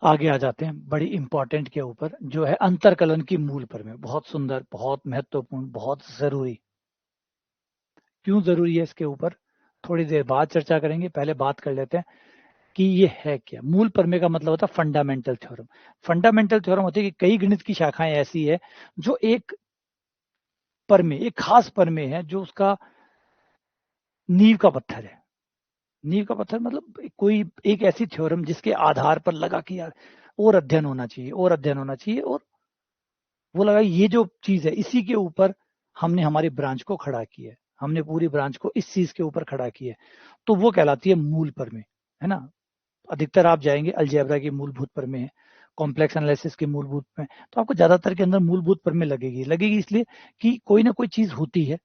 आगे आ जाते हैं बड़ी इंपॉर्टेंट के ऊपर, जो है अंतरकलन की मूल पर में, बहुत सुंदर, बहुत महत्वपूर्ण, बहुत जरूरी। क्यों जरूरी है इसके ऊपर थोड़ी देर बाद चर्चा करेंगे, पहले बात कर लेते हैं कि ये है क्या। मूल प्रमेय का मतलब होता है फंडामेंटल थ्योरम। फंडामेंटल थ्योरम होती है कि कई गणित की शाखाएं ऐसी है जो एक प्रमेय, एक खास प्रमेय है जो उसका नींव का पत्थर है। नींव का पत्थर मतलब कोई एक ऐसी थ्योरम जिसके आधार पर लगा कि यार और अध्ययन होना चाहिए, और अध्ययन होना चाहिए, और वो लगा ये जो चीज है इसी के ऊपर हमने हमारी ब्रांच को खड़ा किया है, हमने पूरी ब्रांच को इस चीज के ऊपर खड़ा किया है, तो वो कहलाती है मूल प्रमेय, है ना। अधिकतर आप जाएंगे अलजेब्रा की मूलभूत प्रमेय है, कॉम्प्लेक्स एनालिसिस की मूलभूत में, तो आपको ज्यादातर के अंदर मूलभूत प्रमेय लगेगी, लगेगी इसलिए कि कोई ना कोई चीज होती है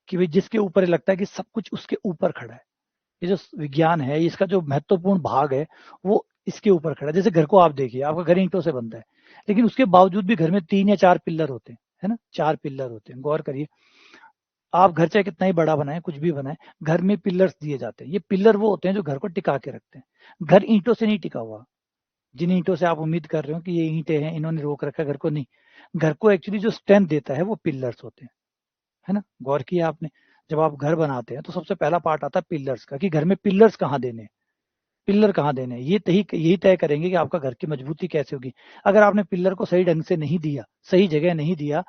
कि भाई जिसके ऊपर लगता है कि सब कुछ उसके ऊपर खड़ा है। ये जो विज्ञान है इसका जो महत्वपूर्ण भाग है वो इसके ऊपर खड़ा है। जैसे घर को आप देखिए, आपका घर ईंटों से बनता है, लेकिन उसके बावजूद भी घर में 3 या 4 पिल्लर होते हैं, है ना, 4 पिल्लर होते हैं, गौर करिए। आप घर चाहे कितना ही बड़ा बनाए, कुछ भी बनाए, घर में पिल्लर्स दिए जाते हैं। ये पिल्लर वो होते हैं जो घर को टिका के रखते हैं। घर ईंटों से नहीं टिका हुआ, जिन ईंटों से आप उम्मीद कर रहे हो कि ये ईंटें हैं, इन्होंने रोक रखा घर को, नहीं। घर को एक्चुअली जो स्ट्रेंथ देता है वो पिलर्स होते हैं, है ना। गौर किया आपने, जब आप घर बनाते हैं तो सबसे पहला पार्ट आता है पिलर्स का, कि घर में पिलर्स कहाँ देने हैं, पिलर कहाँ देने हैं, ये यही तय करेंगे कि आपका घर की मजबूती कैसे होगी। अगर आपने पिलर को सही ढंग से नहीं दिया, सही जगह नहीं दिया,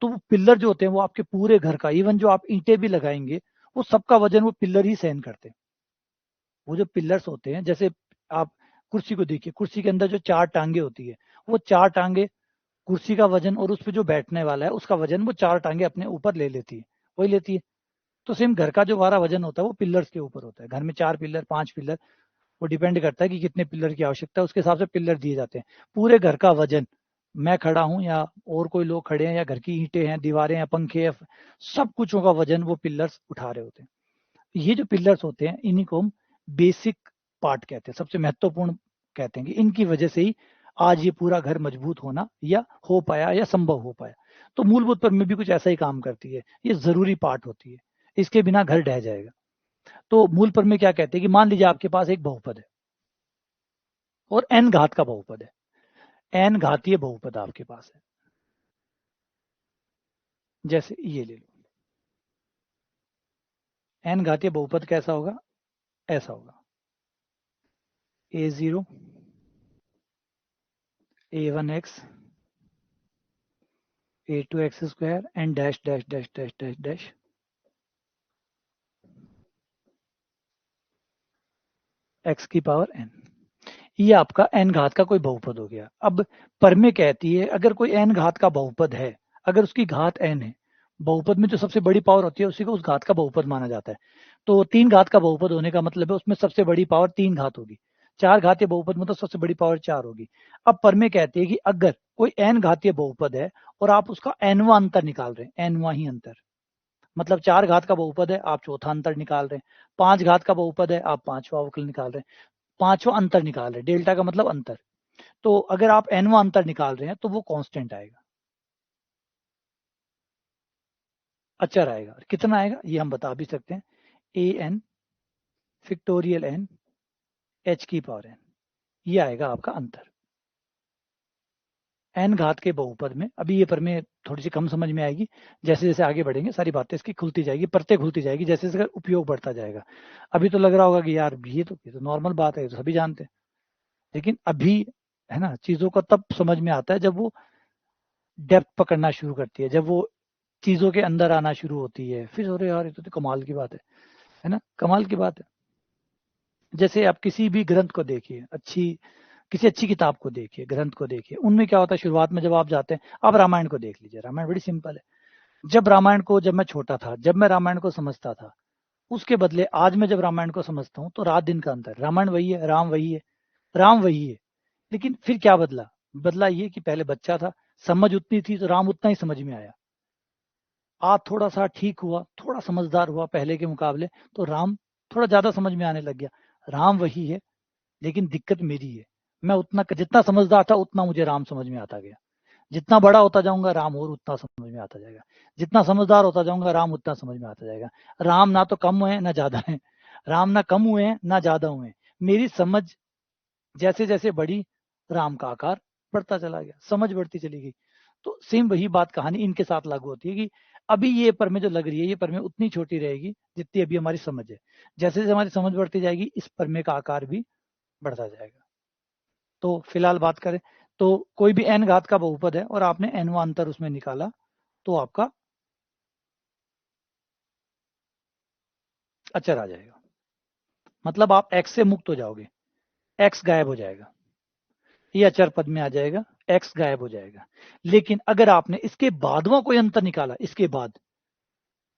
तो वो पिलर जो होते हैं वो आपके पूरे घर का, इवन जो आप ईंटें भी लगाएंगे वो सबका वजन वो पिलर ही सहन करते हैं। वो जो पिलर्स होते हैं, जैसे आप कुर्सी को देखिए, कुर्सी के अंदर जो 4 टांगे होती है, वो 4 टांगे कुर्सी का वजन और उस पर जो बैठने वाला है उसका वजन वो 4 टांगे अपने ऊपर ले लेती है, वही लेती है। तो सेम घर का जो हमारा वजन होता है वो पिलर्स के ऊपर होता है। घर में 4 पिलर, 5 पिलर, वो डिपेंड करता है कि कितने पिलर की आवश्यकता है, उसके हिसाब से पिलर दिए जाते हैं। पूरे घर का वजन, मैं खड़ा हूं या और कोई लोग खड़े हैं या घर की ईंटें हैं, दीवारें हैं, पंखे हैं, सब कुछों का वजन वो पिलर्स उठा रहे होते हैं। ये जो पिलर्स होते हैं इन्हीं को हम बेसिक पार्ट कहते हैं, सबसे महत्वपूर्ण कहते हैं, कि इनकी वजह से ही आज ये पूरा घर मजबूत होना या हो पाया या संभव हो पाया। तो मूलभूत पर में भी कुछ ऐसा ही काम करती है, ये जरूरी पार्ट होती है, इसके बिना घर ढह जाएगा। तो मूल पर में क्या कहते हैं कि मान लीजिए आपके पास एक बहुपद है और n घात का बहुपद है, n घातीय बहुपद आपके पास है। जैसे ये ले लो, n घातीय बहुपद कैसा होगा, ऐसा होगा, a0 a1x a2x square and dash dash dash dash dash dash x की पावर n। ये आपका n घात का कोई बहुपद हो गया। अब परमे कहती है अगर कोई n घात का बहुपद है, अगर उसकी घात n है, बहुपद में जो सबसे बड़ी पावर होती है उसी को उस घात का बहुपद माना जाता है। तो 3 घात का बहुपद होने का मतलब है उसमें सबसे बड़ी पावर 3 घात होगी। 4 घातीय बहुपद में तो सबसे बड़ी पावर 4 होगी। अब परमे कहती है कि अगर कोई n घातीय बहुपद है और आप उसका nवां अंतर निकाल रहे हैं, nवां ही अंतर, मतलब 4 घात का बहुपद है आप चौथा अंतर निकाल रहे हैं, 5 घात का बहुपद है आप पांचवा अवकल निकाल रहे हैं, पांचवा अंतर निकाल रहे हैं, डेल्टा का मतलब अंतर। तो अगर आप nवां अंतर निकाल रहे हैं तो वो कांस्टेंट आएगा, अचर आएगा। कितना आएगा ये हम बता भी सकते हैं, A N factorial N H की पावर एन, ये आएगा आपका अंतर। एन घात के बहुपद में, अभी ये पर में थोड़ी सी कम समझ में आएगी, जैसे जैसे आगे बढ़ेंगे सारी बातें इसकी खुलती जाएगी, परतें खुलती जाएगी, जैसे जैसे उपयोग बढ़ता जाएगा। अभी तो लग रहा होगा कि यार ये तो नॉर्मल बात है, ये तो सभी जानते हैं, लेकिन अभी, है ना, चीजों का तब समझ में आता है जब वो डेप्थ पकड़ना शुरू करती है, जब वो चीजों के अंदर आना शुरू होती है, फिर अरे यार ये तो कमाल की बात है ना, कमाल की बात है। जैसे आप किसी भी ग्रंथ को देखिए, किसी अच्छी किताब को देखिए, ग्रंथ को देखिए, उनमें क्या होता है शुरुआत में जब आप जाते हैं, आप रामायण को देख लीजिए, रामायण बड़ी सिंपल है। जब मैं छोटा था, जब मैं रामायण को समझता था, उसके बदले आज मैं जब रामायण को समझता हूँ तो रात दिन का अंतर, रामायण वही है, राम वही है, राम वही है, लेकिन फिर क्या बदला, बदला ये कि पहले बच्चा था, समझ उतनी थी तो राम उतना ही समझ में आया। आज थोड़ा सा ठीक हुआ, थोड़ा समझदार हुआ पहले के मुकाबले, तो राम थोड़ा ज्यादा समझ में आने लग गया। राम वही है, लेकिन दिक्कत मेरी है, मैं उतना जितना समझदार था उतना मुझे राम समझ में आता गया। जितना बड़ा होता जाऊंगा राम और उतना समझ में आता जाएगा, जितना समझदार होता जाऊंगा राम उतना समझ में आता जाएगा। राम ना तो कम हुए ना ज्यादा है, राम ना कम हुए हैं ना ज्यादा हुए हैं, मेरी समझ जैसे जैसे बढ़ी, राम का आकार बढ़ता चला गया, समझ बढ़ती चली गई। तो सेम वही बात कहानी इनके साथ लागू होती है कि अभी ये परमें जो लग रही है, ये परमें उतनी छोटी रहेगी जितनी अभी हमारी समझ है। जैसे जैसे हमारी समझ बढ़ती जाएगी इस परमें का आकार भी बढ़ता जाएगा। तो फिलहाल बात करें तो कोई भी n घात का बहुपद है और आपने nवां अंतर उसमें निकाला, तो आपका अचर आ जाएगा, मतलब आप x से मुक्त हो जाओगे, x गायब हो जाएगा, ये अचर पद में आ जाएगा, x गायब हो जाएगा। लेकिन अगर आपने इसके बादवा कोई अंतर निकाला, इसके बाद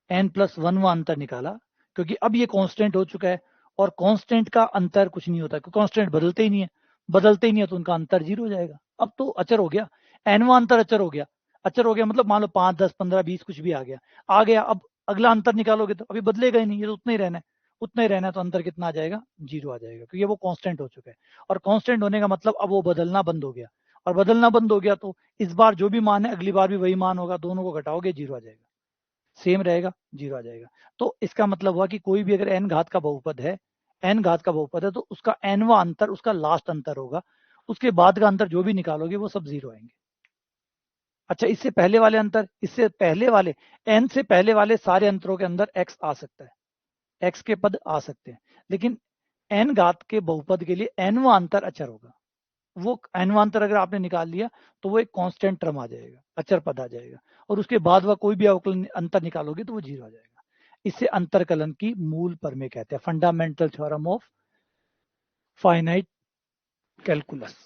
n+1वां अंतर निकाला, क्योंकि अब ये कांस्टेंट हो चुका है, और कांस्टेंट का अंतर कुछ नहीं होता, क्योंकि कांस्टेंट बदलते ही नहीं है, बदलते ही नहीं है तो उनका अंतर 0 हो जाएगा। अब तो अचर हो गया, nवां अंतर अचर हो गया, अचर हो गया मतलब मान लो 5, 10, 15, 20 कुछ भी आ गया। अब अगला अंतर निकालोगे तो अभी बदलेगा ही नहीं, ये तो उतना ही रहना है, उतना ही रहना है, तो अंतर कितना आ जाएगा, 0 आ जाएगा, क्योंकि वो कांस्टेंट हो चुका है। और कांस्टेंट होने का मतलब अब वो बदलना बंद हो गया, और बदलना बंद हो गया तो इस बार जो भी मान है अगली बार भी वही मान होगा, दोनों को घटाओगे 0 आ जाएगा, सेम रहेगा, 0 आ जाएगा। तो इसका मतलब हुआ कि कोई भी अगर n घात का बहुपद है, n घात का बहुपद है तो उसका nवां अंतर उसका लास्ट अंतर होगा, उसके बाद का अंतर जो भी निकालोगे वो सब 0 आएंगे। अच्छा, इससे पहले वाले अंतर, इससे पहले वाले n से पहले वाले सारे अंतरों के अंदर x आ सकता है, x के पद आ सकते हैं, लेकिन n घात के बहुपद के लिए nवां अंतर अचर होगा। वो nवां अंतर अगर आपने निकाल लिया तो वो एक कांस्टेंट टर्म आ जाएगा, अचर पद आ जाएगा, और उसके बाद वह कोई भी अवकलन अंतर निकालोगे तो वो 0 आ जाएगा। इसे अंतरकलन की मूल प्रमेय कहते हैं, fundamental theorem of finite calculus.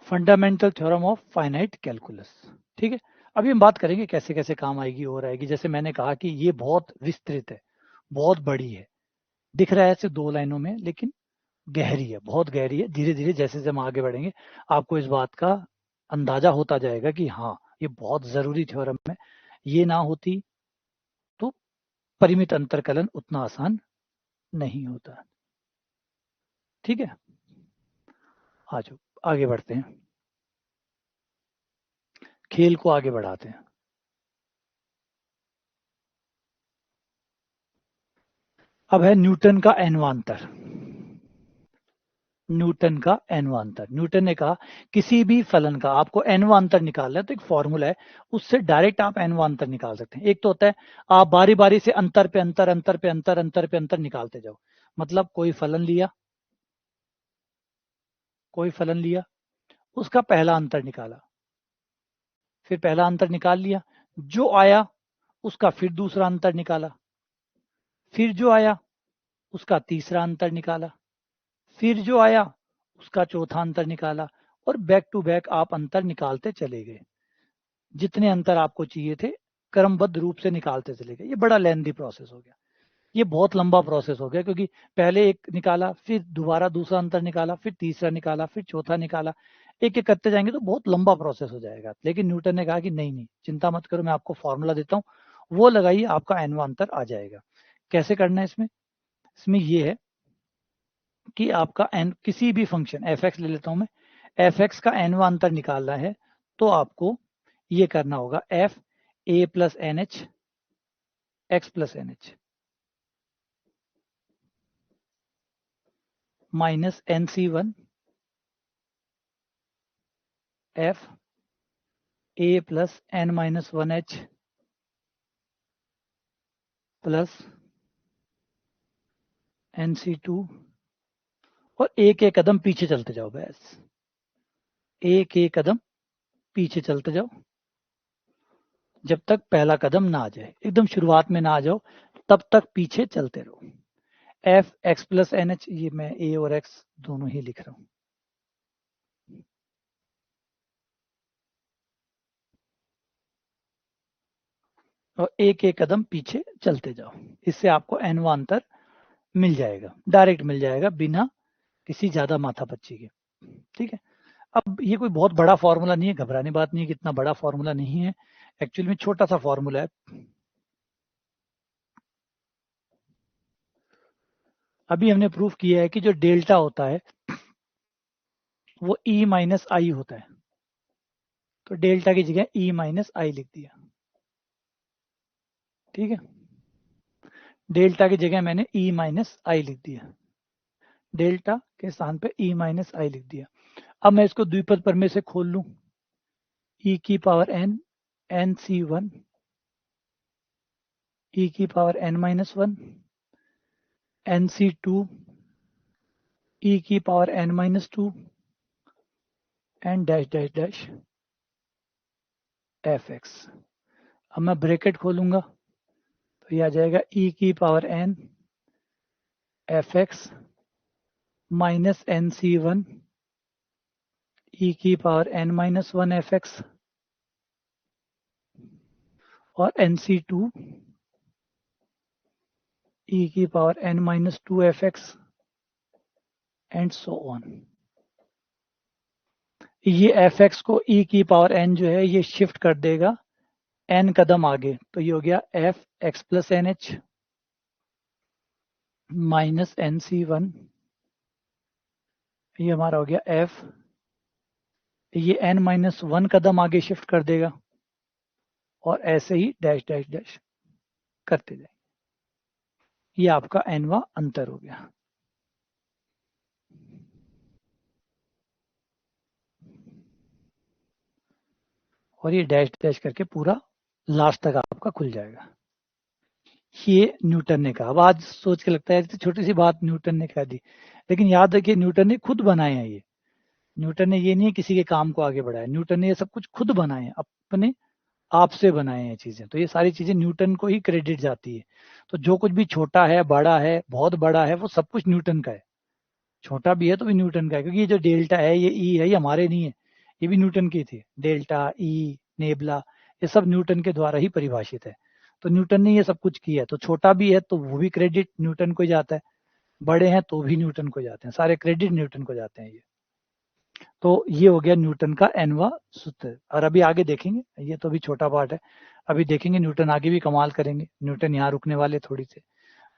Fundamental theorem of finite calculus. ठीक है, अभी हम बात करेंगे कैसे कैसे काम आएगी और आएगी। जैसे मैंने कहा कि ये बहुत विस्तृत है, बहुत बड़ी है, दिख रहा है सिर्फ 2 लाइनों में, लेकिन गहरी है, बहुत गहरी है। धीरे धीरे जैसे जैसे हम आगे बढ़ेंगे आपको इस बात का अंदाजा होता जाएगा कि हाँ, ये बहुत जरूरी थ्योरम है, ये ना होती तो परिमित अंतरकलन उतना आसान नहीं होता। ठीक है, आ जाओ आगे बढ़ते हैं, खेल को आगे बढ़ाते हैं। अब है न्यूटन का एनवांतर। न्यूटन का एनवांतर, न्यूटन ने कहा किसी भी फलन का आपको एनवांतर निकालना है तो एक फॉर्मूला है, उससे डायरेक्ट आप एनवांतर निकाल सकते हैं। एक तो होता है आप बारी बारी से अंतर पे अंतर, अंतर पे अंतर, अंतर पे अंतर निकालते जाओ। मतलब कोई फलन लिया, कोई फलन लिया, उसका पहला अंतर निकाला, फिर पहला अंतर निकाल लिया, जो आया उसका फिर दूसरा अंतर निकाला, फिर जो आया उसका तीसरा अंतर निकाला, फिर जो आया उसका चौथा अंतर निकाला, और बैक टू बैक आप अंतर निकालते चले गए। जितने अंतर आपको चाहिए थे क्रमबद्ध रूप से निकालते चले गए। ये बड़ा लेंथी प्रोसेस हो गया, ये बहुत लंबा प्रोसेस हो गया, क्योंकि पहले एक निकाला, फिर दोबारा दूसरा अंतर निकाला, फिर तीसरा निकाला, फिर चौथा निकाला, एक एक करते जाएंगे तो बहुत लंबा प्रोसेस हो जाएगा। लेकिन न्यूटन ने कहा कि नहीं नहीं, चिंता मत करो, मैं आपको फॉर्मूला देता हूँ, वो लगाइए, आपका एनवा अंतर आ जाएगा। कैसे करना है इसमें? इसमें ये है कि आपका एन, किसी भी फंक्शन एफ एक्स ले लेता हूं मैं, एफ एक्स का एनवा अंतर निकालना है तो आपको ये करना होगा, F A plus N H X plus N H minus N C one F A plus N minus one H plus N C two, और एक एक कदम पीछे चलते जाओ, बस एक एक कदम पीछे चलते जाओ जब तक पहला कदम ना आ जाए, एकदम शुरुआत में ना आ जाओ, तब तक पीछे चलते रहो। F X plus N H, ये मैं ए और एक्स दोनों ही लिख रहा हूं, और एक एक कदम पीछे चलते जाओ। इससे आपको एनवा अंतर मिल जाएगा, डायरेक्ट मिल जाएगा, बिना किसी ज्यादा माथापच्ची के। ठीक है, अब ये कोई बहुत बड़ा फॉर्मूला नहीं है, घबराने बात नहीं है कि इतना बड़ा फॉर्मूला नहीं है, एक्चुअली में छोटा सा फॉर्मूला है। अभी हमने प्रूफ किया है कि जो डेल्टा होता है वो ई माइनस आई होता है, तो डेल्टा की जगह ई माइनस आई लिख दिया। ठीक है, डेल्टा की जगह मैंने ई माइनस आई लिख दिया, डेल्टा के स्थान पे ई माइनस आई लिख दिया। अब मैं इसको द्विपद प्रमेय से खोल लूं, ई की power N, N C one, E की power N minus one, N C two, E की power N minus two, and dash dash dash F X. अब मैं ब्रैकेट खोलूंगा तो ये आ जाएगा ई की power N F X minus N C one, E की power N minus one F X, और एन सी टू, e की power n minus 2fx and so on. ये fx को e की पावर n जो है ये शिफ्ट कर देगा n कदम आगे, तो ये हो गया f x plus N H minus N C one, ये हमारा हो गया f, ये n माइनस वन कदम आगे शिफ्ट कर देगा और ऐसे ही डैश डैश डैश करते जाए। ये आपका nवा अंतर हो गया। और ये डैश डैश करके पूरा लास्ट तक आपका खुल जाएगा। ये न्यूटन ने कहा। अब आज सोच के लगता है तो छोटी सी बात न्यूटन ने कह दी, लेकिन याद रखिए न्यूटन ने खुद बनाए हैं ये। न्यूटन ने ये नहीं किसी के काम को आगे बढ़ाया, न्यूटन ने ये सब कुछ खुद बनाए हैं, अपने आप से बनाए हैं चीजें। तो ये सारी चीजें न्यूटन को ही क्रेडिट जाती है। तो जो कुछ भी छोटा है, बड़ा है, बहुत बड़ा है, वो सब कुछ न्यूटन का है। छोटा भी है तो भी न्यूटन का है, क्योंकि ये जो डेल्टा है, ये ई है, ये हमारे नहीं है, ये भी न्यूटन की थी। डेल्टा, ई, नेबला, ये सब न्यूटन के द्वारा ही परिभाषित है। तो न्यूटन ने ये सब कुछ किया है, तो छोटा भी है तो वो भी क्रेडिट न्यूटन को जाता है, बड़े हैं तो भी न्यूटन को जाते हैं, सारे क्रेडिट न्यूटन को जाते हैं ये। तो ये हो गया न्यूटन का एनवा सूत्र। और अभी आगे देखेंगे, ये तो अभी छोटा पार्ट है, अभी देखेंगे न्यूटन आगे भी कमाल करेंगे। न्यूटन यहाँ रुकने वाले थोड़ी से,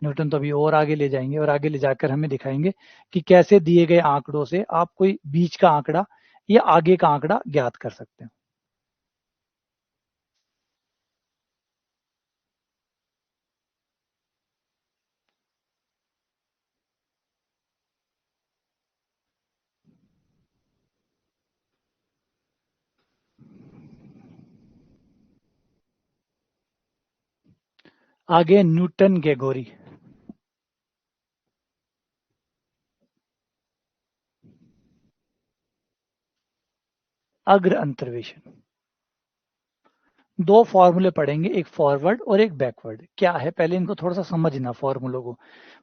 न्यूटन तो अभी और आगे ले जाएंगे, और आगे ले जाकर हमें दिखाएंगे कि कैसे दिए गए आंकड़ों से आप कोई बीच का आंकड़ा या आगे का आंकड़ा ज्ञात कर सकते हैं। आगे न्यूटन गेगोरी। अग्र अंतर्वेशन। दो फॉर्मूले पढ़ेंगे, एक फॉरवर्ड और एक बैकवर्ड। क्या है, पहले इनको थोड़ा सा समझना, फॉर्मूलों को,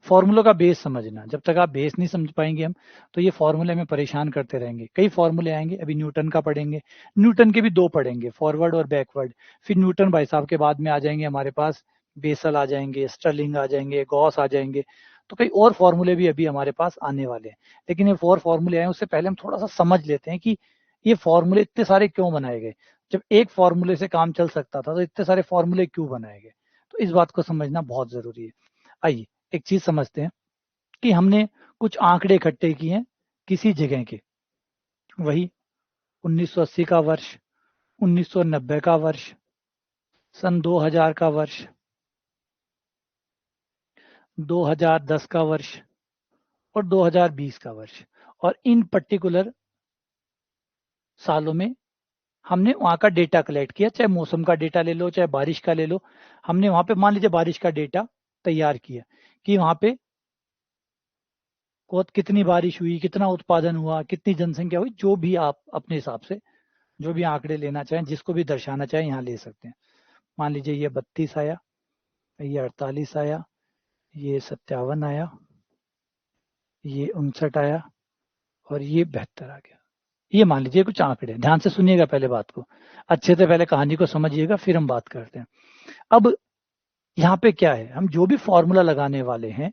फॉर्मूलों का बेस समझना। जब तक आप बेस नहीं समझ पाएंगे हम, तो ये फॉर्मूले में परेशान करते रहेंगे। कई फॉर्मूले आएंगे, अभी न्यूटन का पढ़ेंगे, न्यूटन के भी दो पढ़ेंगे, फॉरवर्ड और बैकवर्ड। फिर न्यूटन भाई साहब के बाद में आ जाएंगे हमारे पास, बेसल आ जाएंगे, स्टर्लिंग आ जाएंगे, गॉस आ जाएंगे। तो कई और फॉर्मूले भी अभी हमारे पास आने वाले हैं। लेकिन ये 4 फॉर्मूले आए, उससे पहले हम थोड़ा सा समझ लेते हैं कि ये फॉर्मूले इतने सारे क्यों बनाए गए। जब एक फॉर्मूले से काम चल सकता था तो इतने सारे फॉर्मूले क्यों बनाए गए, तो इस बात को समझना बहुत जरूरी है। आइए एक चीज समझते हैं कि हमने कुछ आंकड़े इकट्ठे किए हैं किसी जगह के, वही 1980 का वर्ष, 1990 का वर्ष, सन 2000 का वर्ष, 2010 का वर्ष और 2020 का वर्ष। और इन पर्टिकुलर सालों में हमने वहां का डेटा कलेक्ट किया, चाहे मौसम का डेटा ले लो, चाहे बारिश का ले लो। हमने वहां पे मान लीजिए बारिश का डेटा तैयार किया कि वहां पे कितनी बारिश हुई, कितना उत्पादन हुआ, कितनी जनसंख्या हुई, जो भी आप अपने हिसाब से जो भी आंकड़े लेना चाहें, जिसको भी दर्शाना चाहें यहाँ ले सकते हैं। मान लीजिए ये 32 आया, ये 48 आया, ये 57 आया, ये 59 आया और ये 72 आ गया। ये मान लीजिए कुछ आंकड़े। ध्यान से सुनिएगा पहले बात को, अच्छे से पहले कहानी को समझिएगा, फिर हम बात करते हैं। अब यहाँ पे क्या है, हम जो भी फॉर्मूला लगाने वाले हैं,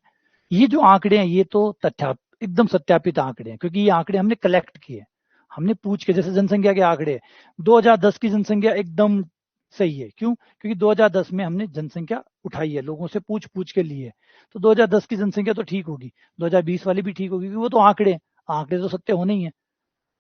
ये जो आंकड़े हैं ये तो एकदम सत्यापित आंकड़े हैं, क्योंकि ये आंकड़े हमने कलेक्ट किए, हमने पूछ के। जैसे जनसंख्या के आंकड़े 2010 की जनसंख्या एकदम सही है, क्यों? क्योंकि 2010 में हमने जनसंख्या उठाई है, लोगों से पूछ पूछ के लिए। तो 2010 की जनसंख्या तो ठीक होगी, 2020 वाली भी ठीक होगी, क्योंकि वो तो आंकड़े, आंकड़े तो सत्य होने ही है,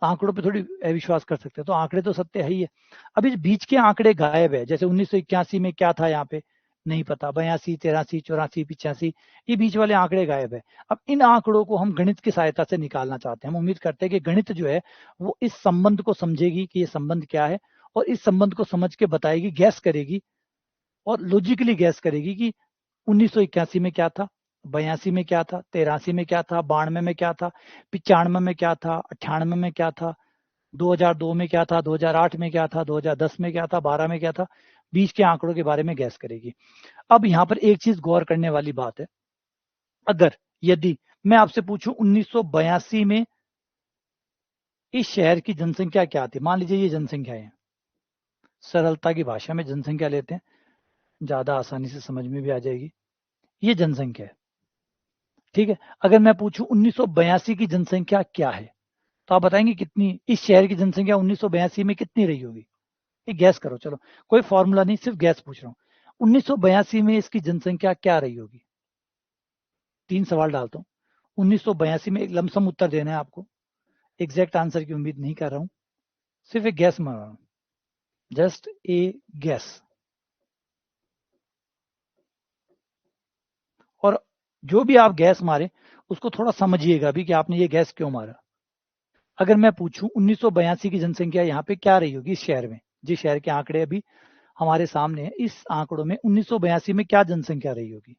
आंकड़ों पे थोड़ी विश्वास कर सकते हैं, तो आंकड़े तो सत्य है ही है। अब इस बीच के आंकड़े गायब है, जैसे 1981 में क्या था यहाँ पे नहीं पता, 82, 83, 84, 85, ये बीच वाले आंकड़े गायब है। अब इन आंकड़ों को हम गणित की सहायता से निकालना चाहते हैं। हम उम्मीद करते हैं कि गणित जो है वो इस संबंध को समझेगी कि ये संबंध क्या है, और इस संबंध को समझ के बताएगी, गैस करेगी और लॉजिकली गैस करेगी कि 1981 में क्या था, 82 में क्या था, 83 में क्या था, 92 में क्या था, 95 में क्या था, 98 में क्या था, 2002 में क्या था, 2008 में क्या था, 2010 में क्या था, 12 में क्या था, बीच के आंकड़ों के बारे में गैस करेगी। अब यहाँ पर एक चीज गौर करने वाली बात है, अगर यदि मैं आपसे पूछूं 1982 में इस शहर की जनसंख्या क्या थी, मान लीजिए ये जनसंख्या है, सरलता की भाषा में जनसंख्या लेते हैं, ज्यादा आसानी से समझ में भी आ जाएगी। ये जनसंख्या है, ठीक है। अगर मैं पूछूं 1982 की जनसंख्या क्या है, तो आप बताएंगे कितनी, इस शहर की जनसंख्या 1982 में कितनी रही होगी? ये गैस करो, चलो कोई फॉर्मूला नहीं, सिर्फ गैस पूछ रहा हूँ। 1982 में इसकी जनसंख्या क्या रही होगी? 3 सवाल डालता हूँ। 1982 में एक लमसम उत्तर देना है आपको, एग्जैक्ट आंसर की उम्मीद नहीं कर रहा हूँ, सिर्फ एक गैस मार रहा हूँ, जस्ट ए गैस। और जो भी आप गैस मारे उसको थोड़ा समझिएगा भी कि आपने ये गैस क्यों मारा। अगर मैं पूछूं 1982 की जनसंख्या यहाँ पे क्या रही होगी इस शहर में, जिस शहर के आंकड़े अभी हमारे सामने है, इस आंकड़ों में 1982 में क्या जनसंख्या रही होगी,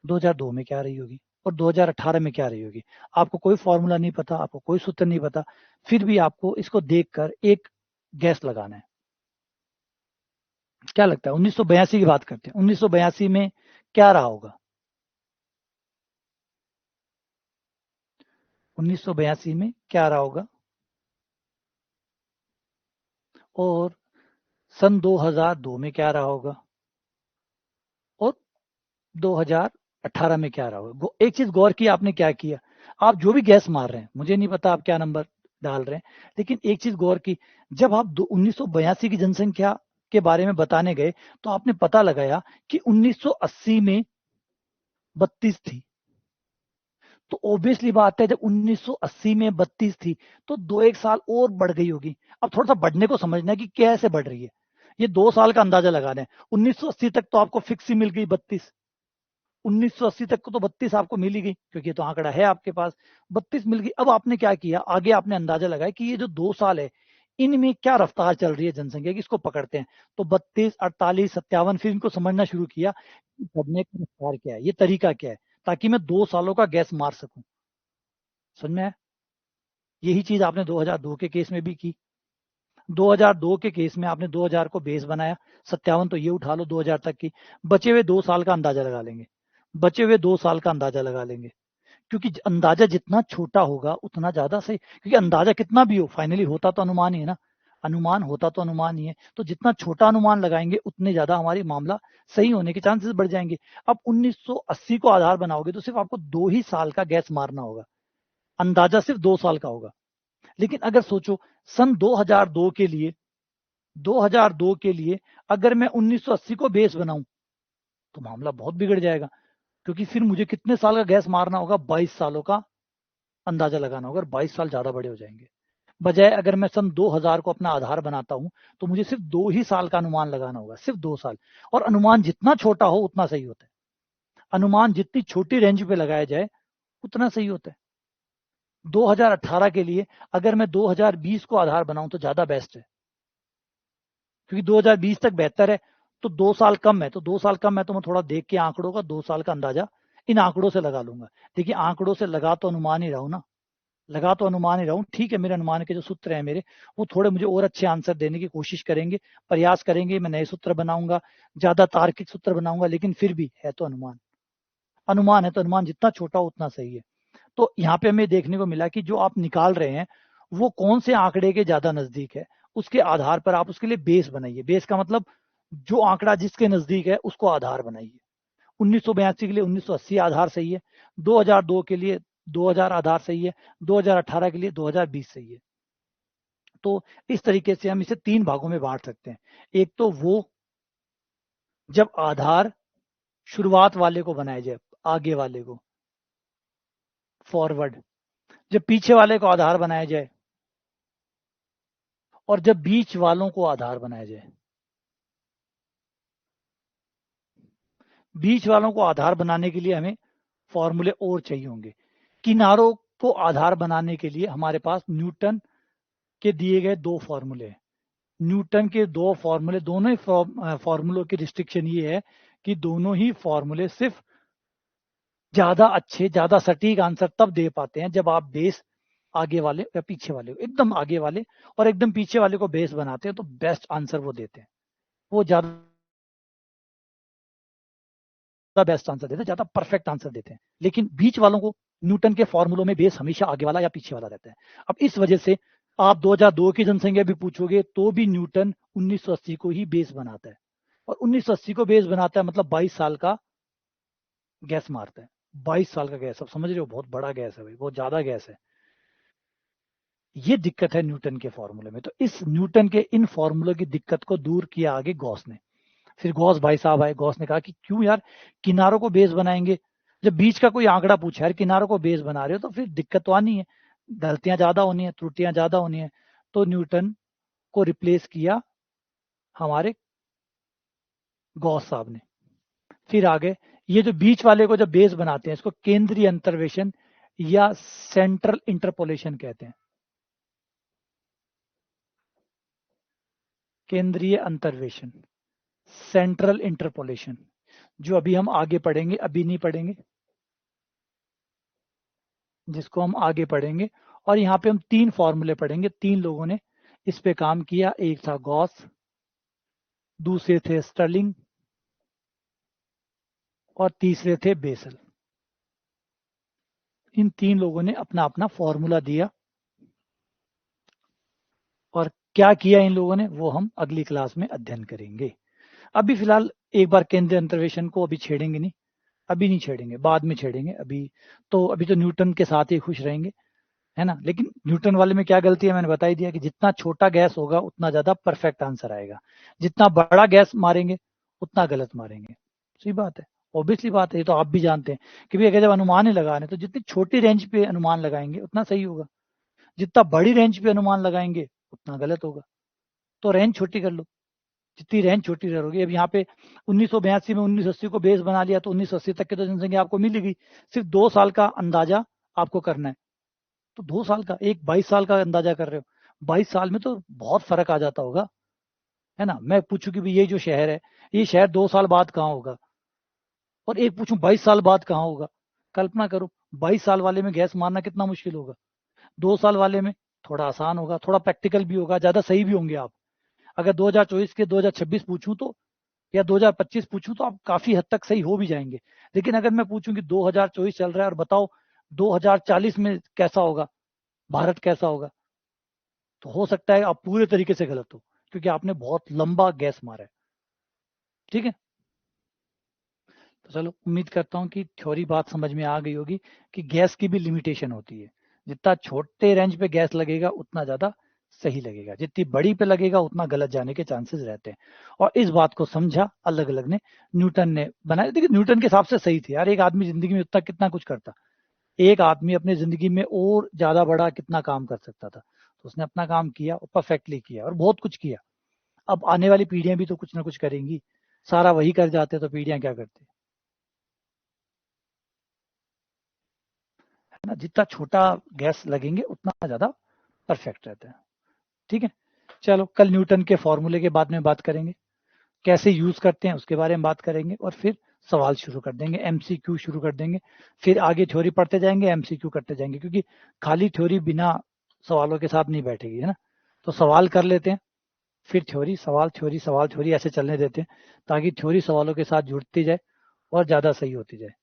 2002 में क्या रही होगी, और 2018 में क्या रही होगी? आपको कोई फॉर्मूला नहीं पता, आपको कोई सूत्र नहीं पता, फिर भी आपको इसको देखकर एक गैस लगाना है। क्या लगता है? 1982 की बात करते हैं, 1982 में क्या रहा होगा? 1982 में क्या रहा होगा? और सन 2002 में क्या रहा होगा? और 2018 में क्या रहा होगा? एक चीज गौर की आपने, क्या किया? आप जो भी गैस मार रहे हैं, मुझे नहीं पता आप क्या नंबर डाल रहे हैं, लेकिन एक चीज गौर की, जब आप 1982 की जनसंख्या के बारे में बताने गए तो आपने पता लगाया कि 1980 में 32 थी। तो ऑब्वियसली बात है, जब 1980 में 32 थी तो 2-1 साल और बढ़ गई होगी। अब थोड़ा सा बढ़ने को समझना है कि कैसे बढ़ रही है, ये 2 साल का अंदाजा लगाना है। 1980 तक तो आपको फिक्स ही मिल गई 32, 1980 तक को तो 32 आपको मिल ही गई, क्योंकि ये तो आंकड़ा है आपके पास, 32 मिल गई। अब आपने क्या किया, आगे आपने अंदाजा लगाया कि ये जो 2 साल है इनमें क्या रफ्तार चल रही है जनसंख्या की, इसको पकड़ते हैं। तो 32, 48, 57, फिर इनको समझना शुरू किया कि बढ़ने का रफ्तार क्या है, ये तरीका क्या है, ताकि मैं 2 सालों का गैस मार सकूं। समझ में आया? यही चीज आपने 2002 के केस में भी की। 2002 के केस में आपने 2000 को बेस बनाया, 57 तो ये उठा लो 2000 तक की, बचे हुए 2 साल का अंदाजा लगा लेंगे, बचे हुए 2 साल का अंदाजा लगा लेंगे। क्योंकि अंदाजा जितना छोटा होगा उतना ज्यादा सही, क्योंकि अंदाजा कितना भी हो फाइनली होता तो अनुमान ही है ना, अनुमान होता तो अनुमान ही है, तो जितना छोटा अनुमान लगाएंगे उतने ज्यादा हमारी मामला सही होने के चांसेस बढ़ जाएंगे। अब 1980 को आधार बनाओगे तो सिर्फ आपको 2 ही साल का गैस मारना होगा, अंदाजा सिर्फ 2 साल का होगा। लेकिन अगर सोचो सन 2002 के लिए, 2002 के लिए अगर मैं 1980 को बेस बनाऊं तो मामला बहुत बिगड़ जाएगा, क्योंकि फिर मुझे कितने साल का गैस मारना होगा, 22 सालों का अंदाजा लगाना होगा, और 22 साल ज्यादा बड़े हो जाएंगे। बजाय अगर मैं सन 2000 को अपना आधार बनाता हूं तो मुझे सिर्फ 2 ही साल का अनुमान लगाना होगा, सिर्फ 2 साल। और अनुमान जितना छोटा हो उतना सही होता है, अनुमान जितनी छोटी रेंज पे लगाया जाए उतना सही होता है। 2018 के लिए अगर मैं 2020 को आधार बनाऊं तो ज्यादा बेस्ट है, क्योंकि 2020 तक बेहतर है। तो 2 साल कम है, तो 2 साल कम है तो मैं थोड़ा देख के आंकड़ों का 2 साल का अंदाजा इन आंकड़ों से लगा लूंगा। देखिए आंकड़ों से लगा तो अनुमान ही रहा हूं ना, लगा तो अनुमान ही रहा हूं, ठीक है। मेरे अनुमान के जो सूत्र हैं मेरे, वो थोड़े मुझे और अच्छे आंसर देने की कोशिश करेंगे, प्रयास करेंगे, मैं नए सूत्र बनाऊंगा, ज्यादा तार्किक सूत्र बनाऊंगा, लेकिन फिर भी है तो अनुमान, अनुमान है तो अनुमान जितना छोटा हो उतना सही है। तो यहाँ पे हमें देखने को मिला कि जो आप निकाल रहे हैं वो कौन से आंकड़े के ज्यादा नजदीक है, उसके आधार पर आप उसके लिए बेस बनाइए। बेस का मतलब जो आंकड़ा जिसके नजदीक है उसको आधार बनाइए। 1982 के लिए 1980 आधार सही है, 2002 के लिए 2000 आधार सही है, 2018 के लिए 2020 सही है। तो इस तरीके से हम इसे 3 भागों में बांट सकते हैं। एक तो वो जब आधार शुरुआत वाले को बनाया जाए, आगे वाले को, फॉरवर्ड, जब पीछे वाले को आधार बनाया जाए, और जब बीच वालों को आधार बनाया जाए। बीच वालों को आधार बनाने के लिए हमें फॉर्मूले और चाहिए होंगे। किनारों को आधार बनाने के लिए हमारे पास न्यूटन के दिए गए 2 फॉर्मूले हैं। न्यूटन के 2 फॉर्मूले, दोनों ही फॉर्मूलों की रिस्ट्रिक्शन ये है कि दोनों ही फॉर्मूले सिर्फ ज्यादा अच्छे, ज्यादा सटीक आंसर तब दे पाते हैं जब आप बेस आगे वाले या पीछे वाले को, एकदम आगे वाले और एकदम पीछे वाले को बेस बनाते हैं तो बेस्ट आंसर वो देते हैं, वो ज्यादा बेस्ट आंसर देते हैं, ज्यादा परफेक्ट आंसर देते हैं। लेकिन बीच वालों को न्यूटन के फॉर्मूलों में बेस हमेशा आगे वाला या पीछे वाला रहता है। अब इस वजह से आप 2002 की जनसंख्या भी पूछोगे तो भी न्यूटन 1980 को ही बेस बनाता है, और 1980 को बेस बनाता है मतलब 22 साल का गैस मारता है। 22 साल का गैस, अब समझ रहे हो, बहुत बड़ा गैस है भाई, बहुत ज्यादा गैस है। ये दिक्कत है न्यूटन के फॉर्मूले में। तो इस न्यूटन के इन फॉर्मूले की दिक्कत को दूर किया आगे गॉस ने। फिर गॉस भाई साहब आए, गॉस ने कहा कि क्यों यार किनारों को बेस बनाएंगे, जब बीच का कोई आंकड़ा पूछा यार किनारों को बेस बना रहे हो तो फिर दिक्कत तो आनी है, गलतियां ज्यादा होनी है, त्रुटियां ज्यादा होनी है। तो न्यूटन को रिप्लेस किया हमारे गॉस साहब ने। फिर आगे ये जो बीच वाले को जब बेस बनाते हैं इसको केंद्रीय अंतर्वेशन या सेंट्रल इंटरपोलेशन कहते हैं। केंद्रीय अंतर्वेशन, सेंट्रल इंटरपोलेशन, जो अभी हम आगे पढ़ेंगे, अभी नहीं पढ़ेंगे, जिसको हम आगे पढ़ेंगे। और यहाँ पे हम 3 फॉर्मूले पढ़ेंगे, 3 लोगों ने इस पे काम किया। एक था गॉस, दूसरे थे स्टर्लिंग और तीसरे थे बेसल। इन 3 लोगों ने अपना अपना फॉर्मूला दिया और क्या किया इन लोगों ने वो हम अगली क्लास में अध्ययन करेंगे। अभी फिलहाल एक बार केंद्रीय अंतर्वेशन को अभी छेड़ेंगे नहीं, अभी नहीं छेड़ेंगे, बाद में छेड़ेंगे। अभी तो न्यूटन के साथ ही खुश रहेंगे, है ना। लेकिन न्यूटन वाले में क्या गलती है मैंने बता ही दिया कि जितना छोटा गैस होगा उतना ज्यादा परफेक्ट आंसर आएगा, जितना बड़ा गैस मारेंगे उतना गलत मारेंगे। सही बात है, ऑब्वियसली बात है, ये तो आप भी जानते हैं कि भाई अगर जब अनुमान ही लगाने तो जितनी छोटी रेंज पे अनुमान लगाएंगे उतना सही होगा, जितना बड़ी रेंज पे अनुमान लगाएंगे उतना गलत होगा। तो रेंज छोटी कर लो, जितनी रेंज छोटी रहोगी। अब यहाँ पे 1982 में 1980 को बेस बना लिया तो 1980 तक की तो जनसंख्या आपको मिल गई। सिर्फ 2 साल का अंदाजा आपको करना है, तो 2 साल का, एक 22 साल का अंदाजा कर रहे हो, 22 साल में तो बहुत फर्क आ जाता होगा, है ना। मैं पूछूं कि भाई ये जो शहर है, ये शहर 2 साल बाद कहाँ होगा, और एक पूछूं 22 साल बाद कहाँ होगा। कल्पना करो 22 साल वाले में गैस मारना कितना मुश्किल होगा, 2 साल वाले में थोड़ा आसान होगा, थोड़ा प्रैक्टिकल भी होगा, ज्यादा सही भी होंगे आप। अगर 2024 के 2026 पूछूं तो, या 2025 पूछूं तो आप काफी हद तक सही हो भी जाएंगे। लेकिन अगर मैं पूछूं कि 2024 चल रहा है और बताओ 2040 में कैसा होगा, भारत कैसा होगा, तो हो सकता है आप पूरे तरीके से गलत हो, क्योंकि आपने बहुत लंबा गैस मारा है। ठीक है, तो चलो उम्मीद करता हूँ कि थ्योरी बात समझ में आ गई होगी कि गैस की भी लिमिटेशन होती है। जितना छोटे रेंज पे गैस लगेगा उतना ज्यादा सही लगेगा, जितनी बड़ी पे लगेगा उतना गलत जाने के चांसेस रहते हैं। और इस बात को समझा अलग अलग ने, न्यूटन ने बनाया। देखिए न्यूटन के हिसाब से सही थे यार, एक आदमी जिंदगी में उतना कितना कुछ करता, एक आदमी अपनी जिंदगी में और ज्यादा बड़ा कितना काम कर सकता था। तो उसने अपना काम किया और परफेक्टली किया और बहुत कुछ किया। अब आने वाली पीढ़ियां भी तो कुछ ना कुछ करेंगी, सारा वही कर जाते तो पीढ़ियां क्या करती, है ना। जितना छोटा गैस लगेंगे उतना ज्यादा परफेक्ट रहता है। ठीक है, चलो कल न्यूटन के फॉर्मूले के बाद में बात करेंगे, कैसे यूज करते हैं उसके बारे में बात करेंगे, और फिर सवाल शुरू कर देंगे, एमसीक्यू शुरू कर देंगे। फिर आगे थ्योरी पढ़ते जाएंगे, एमसीक्यू करते जाएंगे, क्योंकि खाली थ्योरी बिना सवालों के साथ नहीं बैठेगी, है ना। तो सवाल कर लेते हैं, फिर थ्योरी, सवाल थ्योरी, सवाल थ्योरी, ऐसे चलने देते हैं ताकि थ्योरी सवालों के साथ जुड़ती जाए और ज्यादा सही होती जाए।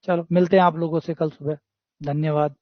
चलो मिलते हैं आप लोगों से कल सुबह। धन्यवाद।